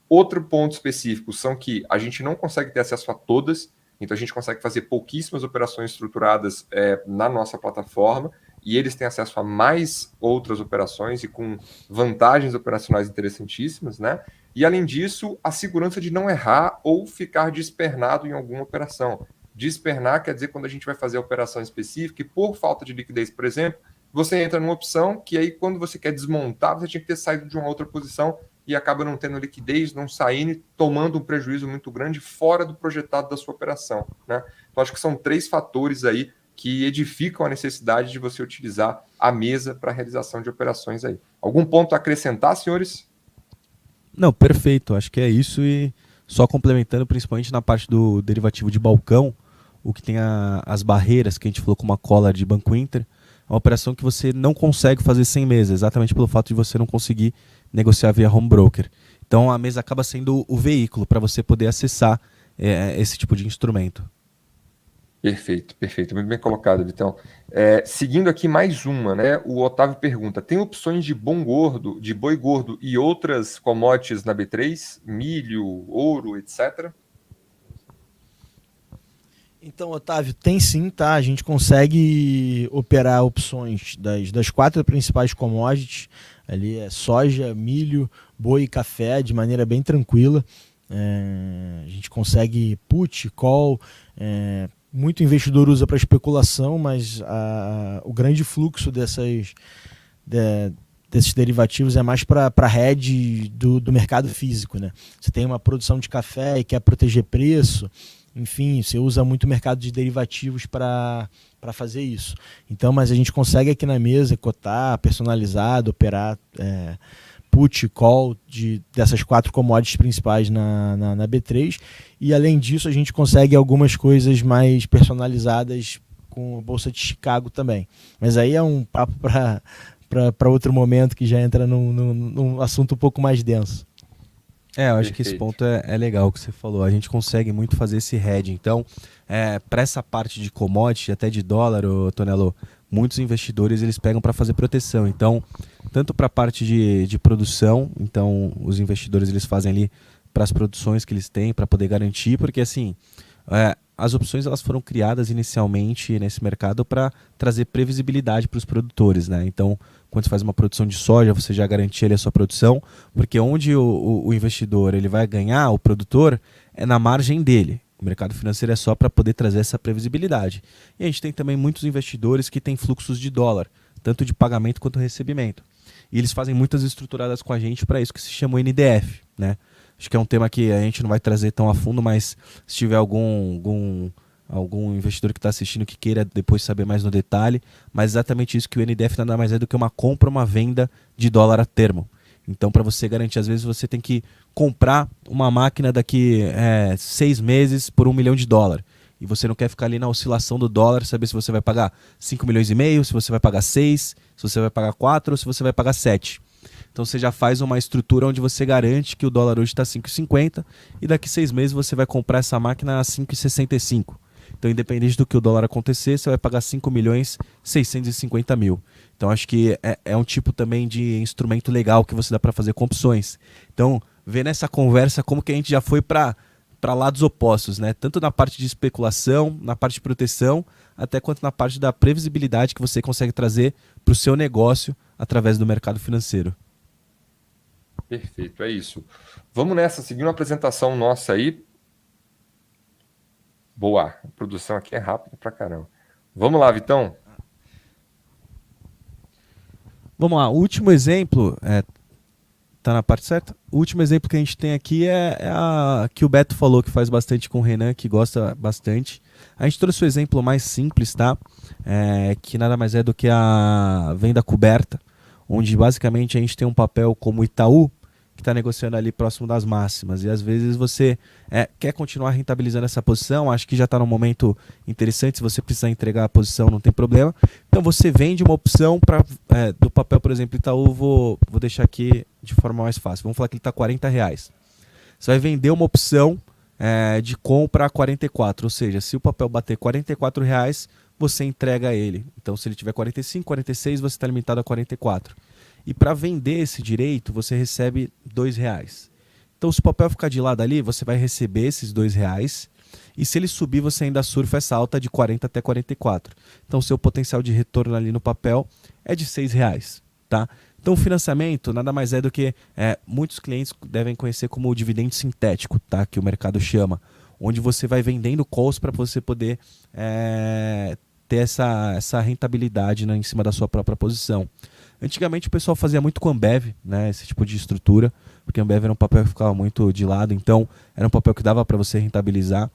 Outro ponto específico são que a gente não consegue ter acesso a todas, então a gente consegue fazer pouquíssimas operações estruturadas na nossa plataforma, e eles têm acesso a mais outras operações e com vantagens operacionais interessantíssimas, né? E, além disso, a segurança de não errar ou ficar despernado em alguma operação. Despernar quer dizer quando a gente vai fazer a operação específica e, por falta de liquidez, por exemplo, você entra numa opção que aí, quando você quer desmontar, você tinha que ter saído de uma outra posição e acaba não tendo liquidez, não saindo e tomando um prejuízo muito grande fora do projetado da sua operação, né? Então, acho que são 3 fatores aí que edificam a necessidade de você utilizar a mesa para a realização de operações aí. Algum ponto a acrescentar, senhores? Não, perfeito. Acho que é isso, e só complementando, principalmente na parte do derivativo de balcão, o que tem as barreiras que a gente falou com uma cola de Banco Inter, é uma operação que você não consegue fazer sem mesa, exatamente pelo fato de você não conseguir negociar via home broker. Então a mesa acaba sendo o veículo para você poder acessar esse tipo de instrumento. Perfeito, perfeito. Muito bem colocado, Vitão. Seguindo aqui mais uma, né? O Otávio pergunta: tem opções de boi gordo e outras commodities na B3? Milho, ouro, etc? Então, Otávio, tem sim, tá? A gente consegue operar opções das 4 principais commodities. Ali é soja, milho, boi e café de maneira bem tranquila. A gente consegue put, call. Muito investidor usa para especulação, mas o grande fluxo desses derivativos é mais para hedge do mercado físico, né? Você tem uma produção de café e quer proteger preço, enfim, você usa muito o mercado de derivativos para fazer isso. Então, mas a gente consegue aqui na mesa cotar, personalizado, operar put, call dessas 4 commodities principais na B3, e além disso a gente consegue algumas coisas mais personalizadas com a Bolsa de Chicago também. Mas aí é um papo para outro momento, que já entra num assunto um pouco mais denso. Eu acho que esse ponto é legal que você falou. A gente consegue muito fazer esse hedge. Então, para essa parte de commodity, até de dólar, Tonelo, muitos investidores eles pegam para fazer proteção. Então, tanto para a parte de produção, então os investidores eles fazem ali para as produções que eles têm, para poder garantir, porque assim, as opções elas foram criadas inicialmente nesse mercado para trazer previsibilidade para os produtores, né? Então, quando você faz uma produção de soja, você já garantia ali a sua produção, porque onde o investidor ele vai ganhar, o produtor, é na margem dele. O mercado financeiro é só para poder trazer essa previsibilidade. E a gente tem também muitos investidores que têm fluxos de dólar, tanto de pagamento quanto recebimento. E eles fazem muitas estruturadas com a gente para isso, que se chama NDF, né? Acho que é um tema que a gente não vai trazer tão a fundo, mas se tiver algum investidor que está assistindo que queira depois saber mais no detalhe, mas exatamente isso, que o NDF nada mais é do que uma compra ou uma venda de dólar a termo. Então, para você garantir, às vezes você tem que comprar uma máquina daqui 6 meses por $1 milhão. E você não quer ficar ali na oscilação do dólar, saber se você vai pagar 5,5 milhões, se você vai pagar 6, se você vai pagar 4 ou se você vai pagar 7. Então você já faz uma estrutura onde você garante que o dólar hoje está 5,50 e daqui 6 meses você vai comprar essa máquina a 5,65. Então, independente do que o dólar acontecer, você vai pagar 5.650.000. Então, acho que é um tipo também de instrumento legal que você dá para fazer com opções. Então, ver nessa conversa como que a gente já foi para para lados opostos, né? Tanto na parte de especulação, na parte de proteção, até quanto na parte da previsibilidade que você consegue trazer para o seu negócio através do mercado financeiro. Perfeito, é isso. Vamos nessa, seguindo a apresentação nossa aí. Boa, a produção aqui é rápida pra caramba. Vamos lá, Vitão. Vamos lá, o último exemplo, tá na parte certa? O último exemplo que a gente tem aqui é a que o Beto falou, que faz bastante com o Renan, que gosta bastante. A gente trouxe o exemplo mais simples, tá? Que nada mais é do que a venda coberta, onde basicamente a gente tem um papel como Itaú, que está negociando ali próximo das máximas. E às vezes você quer continuar rentabilizando essa posição, acho que já está num momento interessante, se você precisar entregar a posição não tem problema. Então você vende uma opção do papel, por exemplo, Itaú, vou deixar aqui de forma mais fácil. Vamos falar que ele está R$40. Você vai vender uma opção de compra a 44, ou seja, se o papel bater R$44, você entrega ele. Então se ele tiver 45, 46, você está limitado a 44. E para vender esse direito, você recebe R$2. Então, se o papel ficar de lado ali, você vai receber esses R$2. E se ele subir, você ainda surfa essa alta de 40 até 44. Então, o seu potencial de retorno ali no papel é de R$6. Tá? Então, o financiamento nada mais é do que muitos clientes devem conhecer como o dividendo sintético, tá? Que o mercado chama. Onde você vai vendendo calls para você poder ter essa rentabilidade, né, em cima da sua própria posição. Antigamente o pessoal fazia muito com Ambev, né, esse tipo de estrutura, porque Ambev era um papel que ficava muito de lado, então era um papel que dava para você rentabilizar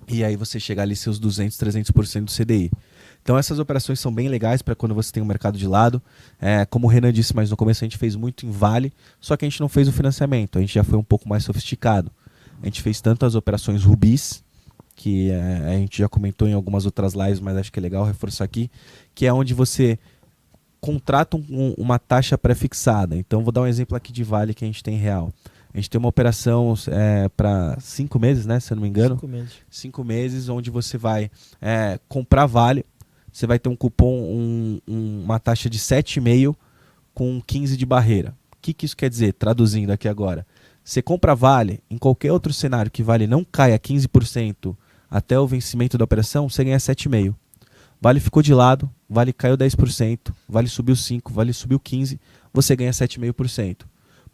e aí você chegar ali seus 200, 300% do CDI. Então essas operações são bem legais para quando você tem o mercado de lado. Como o Renan disse, mas no começo a gente fez muito em Vale, só que a gente não fez o financiamento, a gente já foi um pouco mais sofisticado. A gente fez tanto as operações Rubis, que a gente já comentou em algumas outras lives, mas acho que é legal reforçar aqui, que é onde você contrata uma taxa pré-fixada. Então, vou dar um exemplo aqui de Vale que a gente tem real. A gente tem uma operação para 5 meses, né, se eu não me engano. 5 meses. 5 meses, onde você vai comprar Vale, você vai ter um cupom, uma taxa de 7,5 com 15 de barreira. O que isso quer dizer? Traduzindo aqui agora. Você compra Vale, em qualquer outro cenário que Vale não caia 15% até o vencimento da operação, você ganha 7,5. Vale ficou de lado, Vale caiu 10%, Vale subiu 5%, Vale subiu 15%, você ganha 7,5%.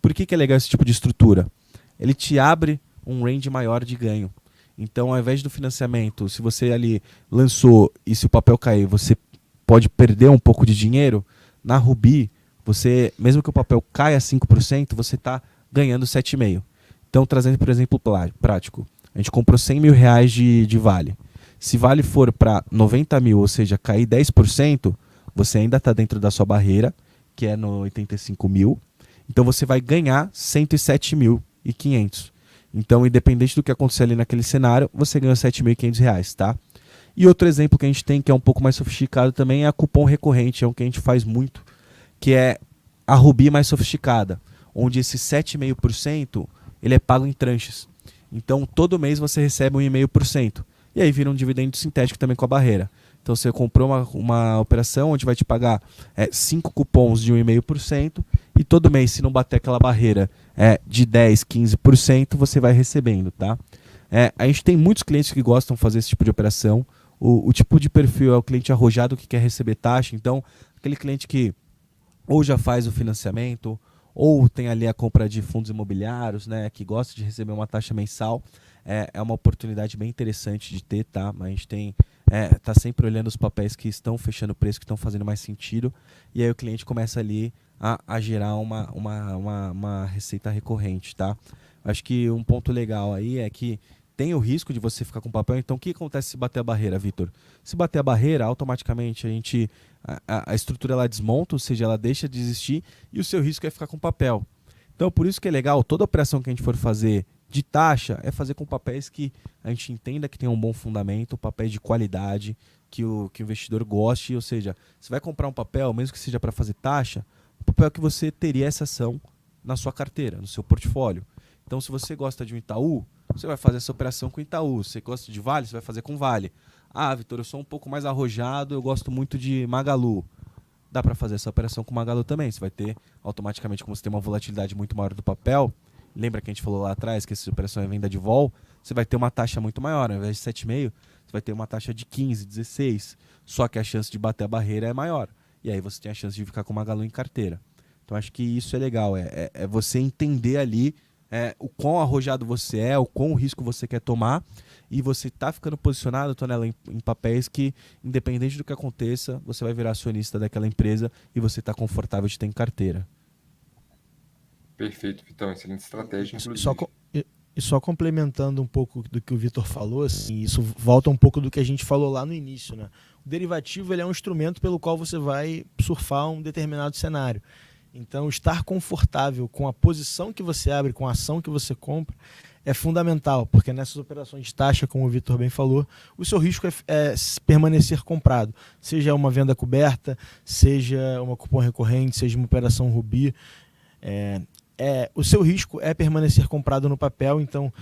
Por que é legal esse tipo de estrutura? Ele te abre um range maior de ganho. Então, ao invés do financiamento, se você ali lançou e se o papel cair, você pode perder um pouco de dinheiro, na Rubi, você, mesmo que o papel caia 5%, você está ganhando 7,5%. Então, trazendo, por exemplo, prático, a gente comprou R$100 mil de Vale. Se Vale for para 90 mil, ou seja, cair 10%, você ainda está dentro da sua barreira, que é no 85 mil. Então você vai ganhar 107.500. Então, independente do que acontecer ali naquele cenário, você ganha R$7.500, tá? E outro exemplo que a gente tem, que é um pouco mais sofisticado também, é a cupom recorrente, é o que a gente faz muito, que é a Rubi mais sofisticada, onde esse 7,5% ele é pago em tranches. Então, todo mês você recebe 1,5%. E aí vira um dividendo sintético também com a barreira. Então você comprou uma operação onde vai te pagar 5 cupons de 1,5% e todo mês, se não bater aquela barreira de 10%, 15%, você vai recebendo, tá? A gente tem muitos clientes que gostam de fazer esse tipo de operação. O tipo de perfil é o cliente arrojado que quer receber taxa. Então, aquele cliente que ou já faz o financiamento ou tem ali a compra de fundos imobiliários, né, que gosta de receber uma taxa mensal. É uma oportunidade bem interessante de ter, tá? Mas a gente tá sempre olhando os papéis que estão fechando o preço, que estão fazendo mais sentido, e aí o cliente começa ali a gerar uma receita recorrente, tá? Acho que um ponto legal aí é que tem o risco de você ficar com papel. Então, o que acontece se bater a barreira, Vitor? Se bater a barreira, automaticamente a estrutura ela desmonta, ou seja, ela deixa de existir e o seu risco é ficar com papel. Então, por isso que é legal, toda operação que a gente for fazer de taxa é fazer com papéis que a gente entenda que tem um bom fundamento, papéis de qualidade, que o investidor goste, ou seja, você vai comprar um papel, mesmo que seja para fazer taxa, o papel que você teria essa ação na sua carteira, no seu portfólio. Então, se você gosta de um Itaú, você vai fazer essa operação com Itaú. Se você gosta de Vale, você vai fazer com Vale. Ah, Vitor, eu sou um pouco mais arrojado, eu gosto muito de Magalu. Dá para fazer essa operação com Magalu também. Você vai ter, automaticamente, como você tem uma volatilidade muito maior do papel, lembra que a gente falou lá atrás que essa operação é venda de vol, você vai ter uma taxa muito maior. Ao invés de 7,5, você vai ter uma taxa de 15, 16. Só que a chance de bater a barreira é maior. E aí você tem a chance de ficar com Magalu em carteira. Então acho que isso é legal. É você entender ali o quão arrojado você é, o quão risco você quer tomar. E você tá ficando posicionado, Tonela, em papéis que, independente do que aconteça, você vai virar acionista daquela empresa e você tá confortável de ter em carteira. Perfeito, Vitão. Excelente estratégia, Só, inclusive. e só complementando um pouco do que o Vitor falou, assim, isso volta um pouco do que a gente falou lá no início, né? O derivativo ele é um instrumento pelo qual você vai surfar um determinado cenário. Então, estar confortável com a posição que você abre, com a ação que você compra, é fundamental, porque nessas operações de taxa, como o Vitor bem falou, o seu risco é permanecer comprado. Seja uma venda coberta, seja uma cupom recorrente, seja uma operação Rubi. O seu risco é permanecer comprado no papel, então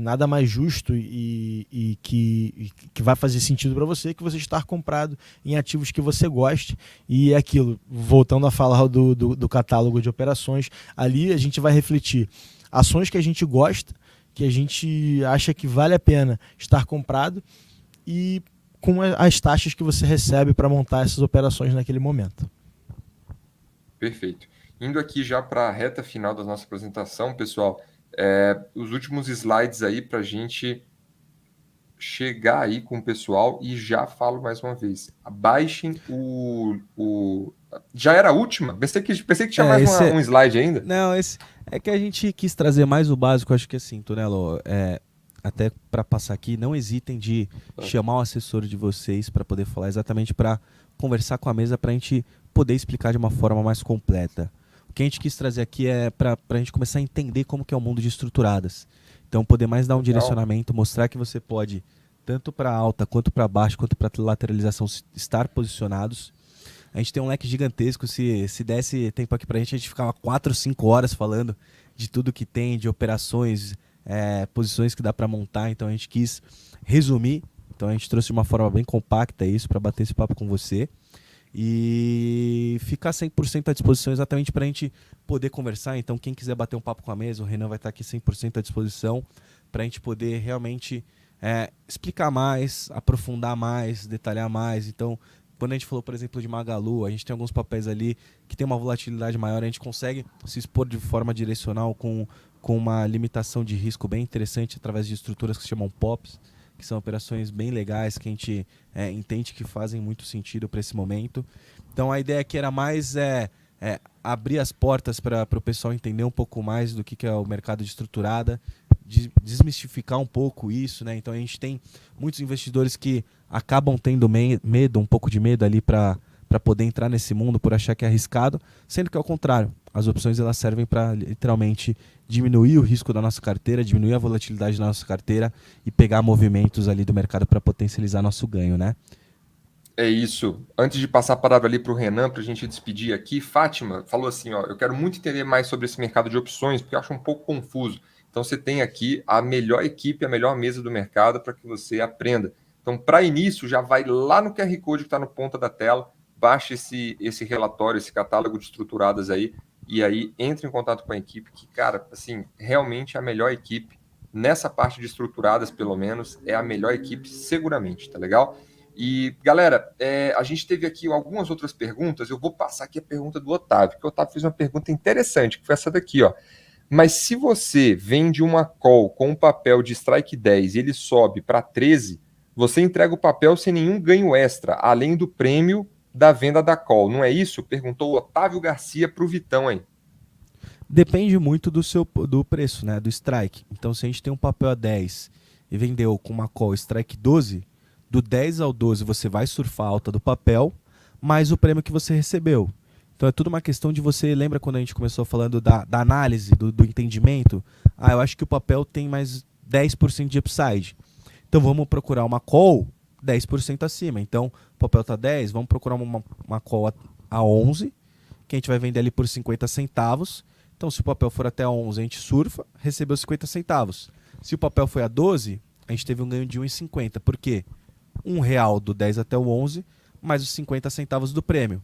nada mais justo e que vai fazer sentido para você que você estar comprado em ativos que você goste. E é aquilo, voltando a falar do catálogo de operações, ali a gente vai refletir ações que a gente gosta, que a gente acha que vale a pena estar comprado e com as taxas que você recebe para montar essas operações naquele momento. Perfeito. Indo aqui já para a reta final da nossa apresentação, pessoal, os últimos slides aí para a gente chegar aí com o pessoal e já falo mais uma vez, abaixem Já era a última? Pensei que tinha mais um slide ainda. Não, esse é que a gente quis trazer mais o básico, acho que assim, Tonelo, até para passar aqui, não hesitem de chamar o assessor de vocês para poder falar exatamente, para conversar com a mesa, para a gente poder explicar de uma forma mais completa. O que a gente quis trazer aqui é para a gente começar a entender como que é o mundo de estruturadas. Então, poder mais dar um direcionamento, mostrar que você pode, tanto para alta, quanto para baixo, quanto para lateralização, estar posicionados. A gente tem um leque gigantesco, se desse tempo aqui para a gente ficava 4, 5 horas falando de tudo que tem, de operações, posições que dá para montar. Então, a gente quis resumir. Então, a gente trouxe de uma forma bem compacta isso para bater esse papo com você. E ficar 100% à disposição exatamente para a gente poder conversar. Então, quem quiser bater um papo com a mesa, o Renan vai estar aqui 100% à disposição para a gente poder realmente explicar mais, aprofundar mais, detalhar mais. Então, quando a gente falou, por exemplo, de Magalu, a gente tem alguns papéis ali que tem uma volatilidade maior, a gente consegue se expor de forma direcional com uma limitação de risco bem interessante através de estruturas que se chamam POPs, que são operações bem legais, que a gente entende que fazem muito sentido para esse momento. Então a ideia aqui era mais abrir as portas para o pessoal entender um pouco mais do que é o mercado de estruturada, desmistificar um pouco isso, né? Então a gente tem muitos investidores que acabam tendo medo, um pouco de medo ali para poder entrar nesse mundo por achar que é arriscado, sendo que ao contrário, as opções elas servem para literalmente diminuir o risco da nossa carteira, diminuir a volatilidade da nossa carteira e pegar movimentos ali do mercado para potencializar nosso ganho, né? É isso. Antes de passar a palavra ali para o Renan, para a gente despedir aqui, Fátima falou assim, eu quero muito entender mais sobre esse mercado de opções, porque eu acho um pouco confuso. Então você tem aqui a melhor equipe, a melhor mesa do mercado para que você aprenda. Então, para início, já vai lá no QR Code que está no ponta da tela, baixa esse relatório, esse catálogo de estruturadas aí, e aí entre em contato com a equipe, que, cara, assim, realmente a melhor equipe, nessa parte de estruturadas, pelo menos, é a melhor equipe seguramente, tá legal? E, galera, a gente teve aqui algumas outras perguntas, eu vou passar aqui a pergunta do Otávio, que o Otávio fez uma pergunta interessante, que foi essa daqui, Mas se você vende uma call com um papel de strike 10 e ele sobe para 13, você entrega o papel sem nenhum ganho extra, além do prêmio da venda da call, não é isso? Perguntou o Otávio Garcia para o Vitão aí. Depende muito do preço, né? Do strike. Então, se a gente tem um papel a 10 e vendeu com uma call strike 12, do 10 ao 12 você vai surfar a alta do papel, mais o prêmio que você recebeu. Então é tudo uma questão de você... Lembra quando a gente começou falando da análise, do entendimento? Eu acho que o papel tem mais 10% de upside. Então vamos procurar uma call 10% acima. Então o papel está 10, vamos procurar uma call a 11, que a gente vai vender ali por 50 centavos. Então se o papel for até a 11, a gente surfa, recebeu 50 centavos. Se o papel foi a 12, a gente teve um ganho de 1,50. Por quê? R$1 do 10 até o 11, mais os 50 centavos do prêmio.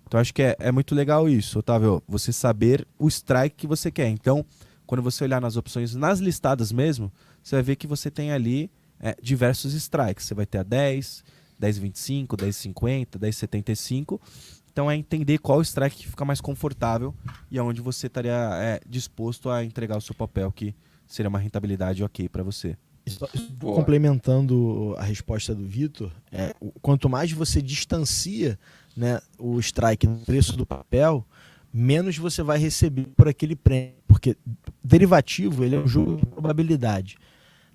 Então acho que é muito legal isso, Otávio, você saber o strike que você quer. Então, quando você olhar nas opções, nas listadas mesmo, você vai ver que você tem ali diversos strikes. Você vai ter a 10, 10,25, 10,50, 10,75. Então é entender qual strike que fica mais confortável e aonde você estaria disposto a entregar o seu papel, que seria uma rentabilidade ok para você. Complementando a resposta do Vitor, quanto mais você distancia, né, o strike no preço do papel, menos você vai receber por aquele prêmio, porque derivativo ele é um jogo de probabilidade,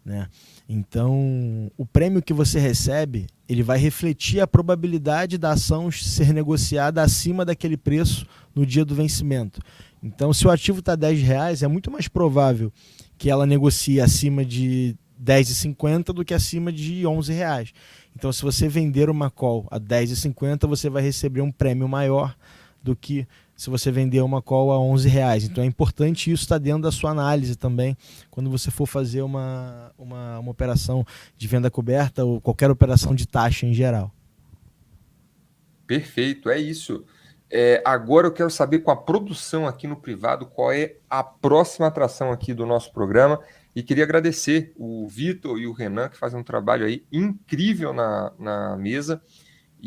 né? Então, o prêmio que você recebe, ele vai refletir a probabilidade da ação ser negociada acima daquele preço no dia do vencimento. Então, se o ativo está R$10, é muito mais provável que ela negocie acima de R$10,50 do que acima de R$11. Então, se você vender uma call a R$10,50, você vai receber um prêmio maior do que se você vender uma call a R$11. Então é importante isso estar dentro da sua análise também, quando você for fazer uma operação de venda coberta ou qualquer operação de taxa em geral. Perfeito, é isso. Agora eu quero saber com a produção aqui no privado qual é a próxima atração aqui do nosso programa, e queria agradecer o Vitor e o Renan, que fazem um trabalho aí incrível na mesa.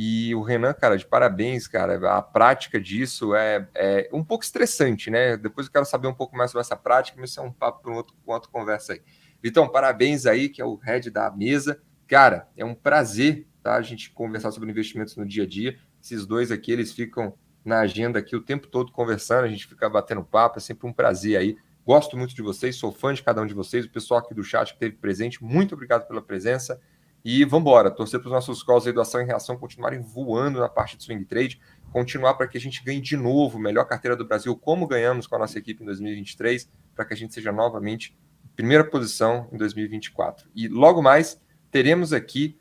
E o Renan, cara, de parabéns, cara. A prática disso é um pouco estressante, né? Depois eu quero saber um pouco mais sobre essa prática, mas isso é um papo para outra conversa aí. Vitão, parabéns aí, que é o head da mesa. Cara, é um prazer, tá? A gente conversar sobre investimentos no dia a dia. Esses dois aqui, eles ficam na agenda aqui o tempo todo conversando, a gente fica batendo papo, é sempre um prazer aí. Gosto muito de vocês, sou fã de cada um de vocês. O pessoal aqui do chat que esteve presente, muito obrigado pela presença. E vamos embora, torcer para os nossos calls aí do Ação e Reação continuarem voando na parte de swing trade, continuar para que a gente ganhe de novo melhor carteira do Brasil, como ganhamos com a nossa equipe em 2023, para que a gente seja novamente primeira posição em 2024. E logo mais teremos aqui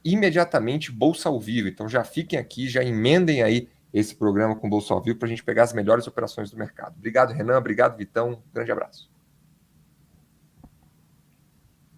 imediatamente Bolsa ao Vivo, então já fiquem aqui, já emendem aí esse programa com Bolsa ao Vivo para a gente pegar as melhores operações do mercado. Obrigado, Renan, obrigado, Vitão, grande abraço.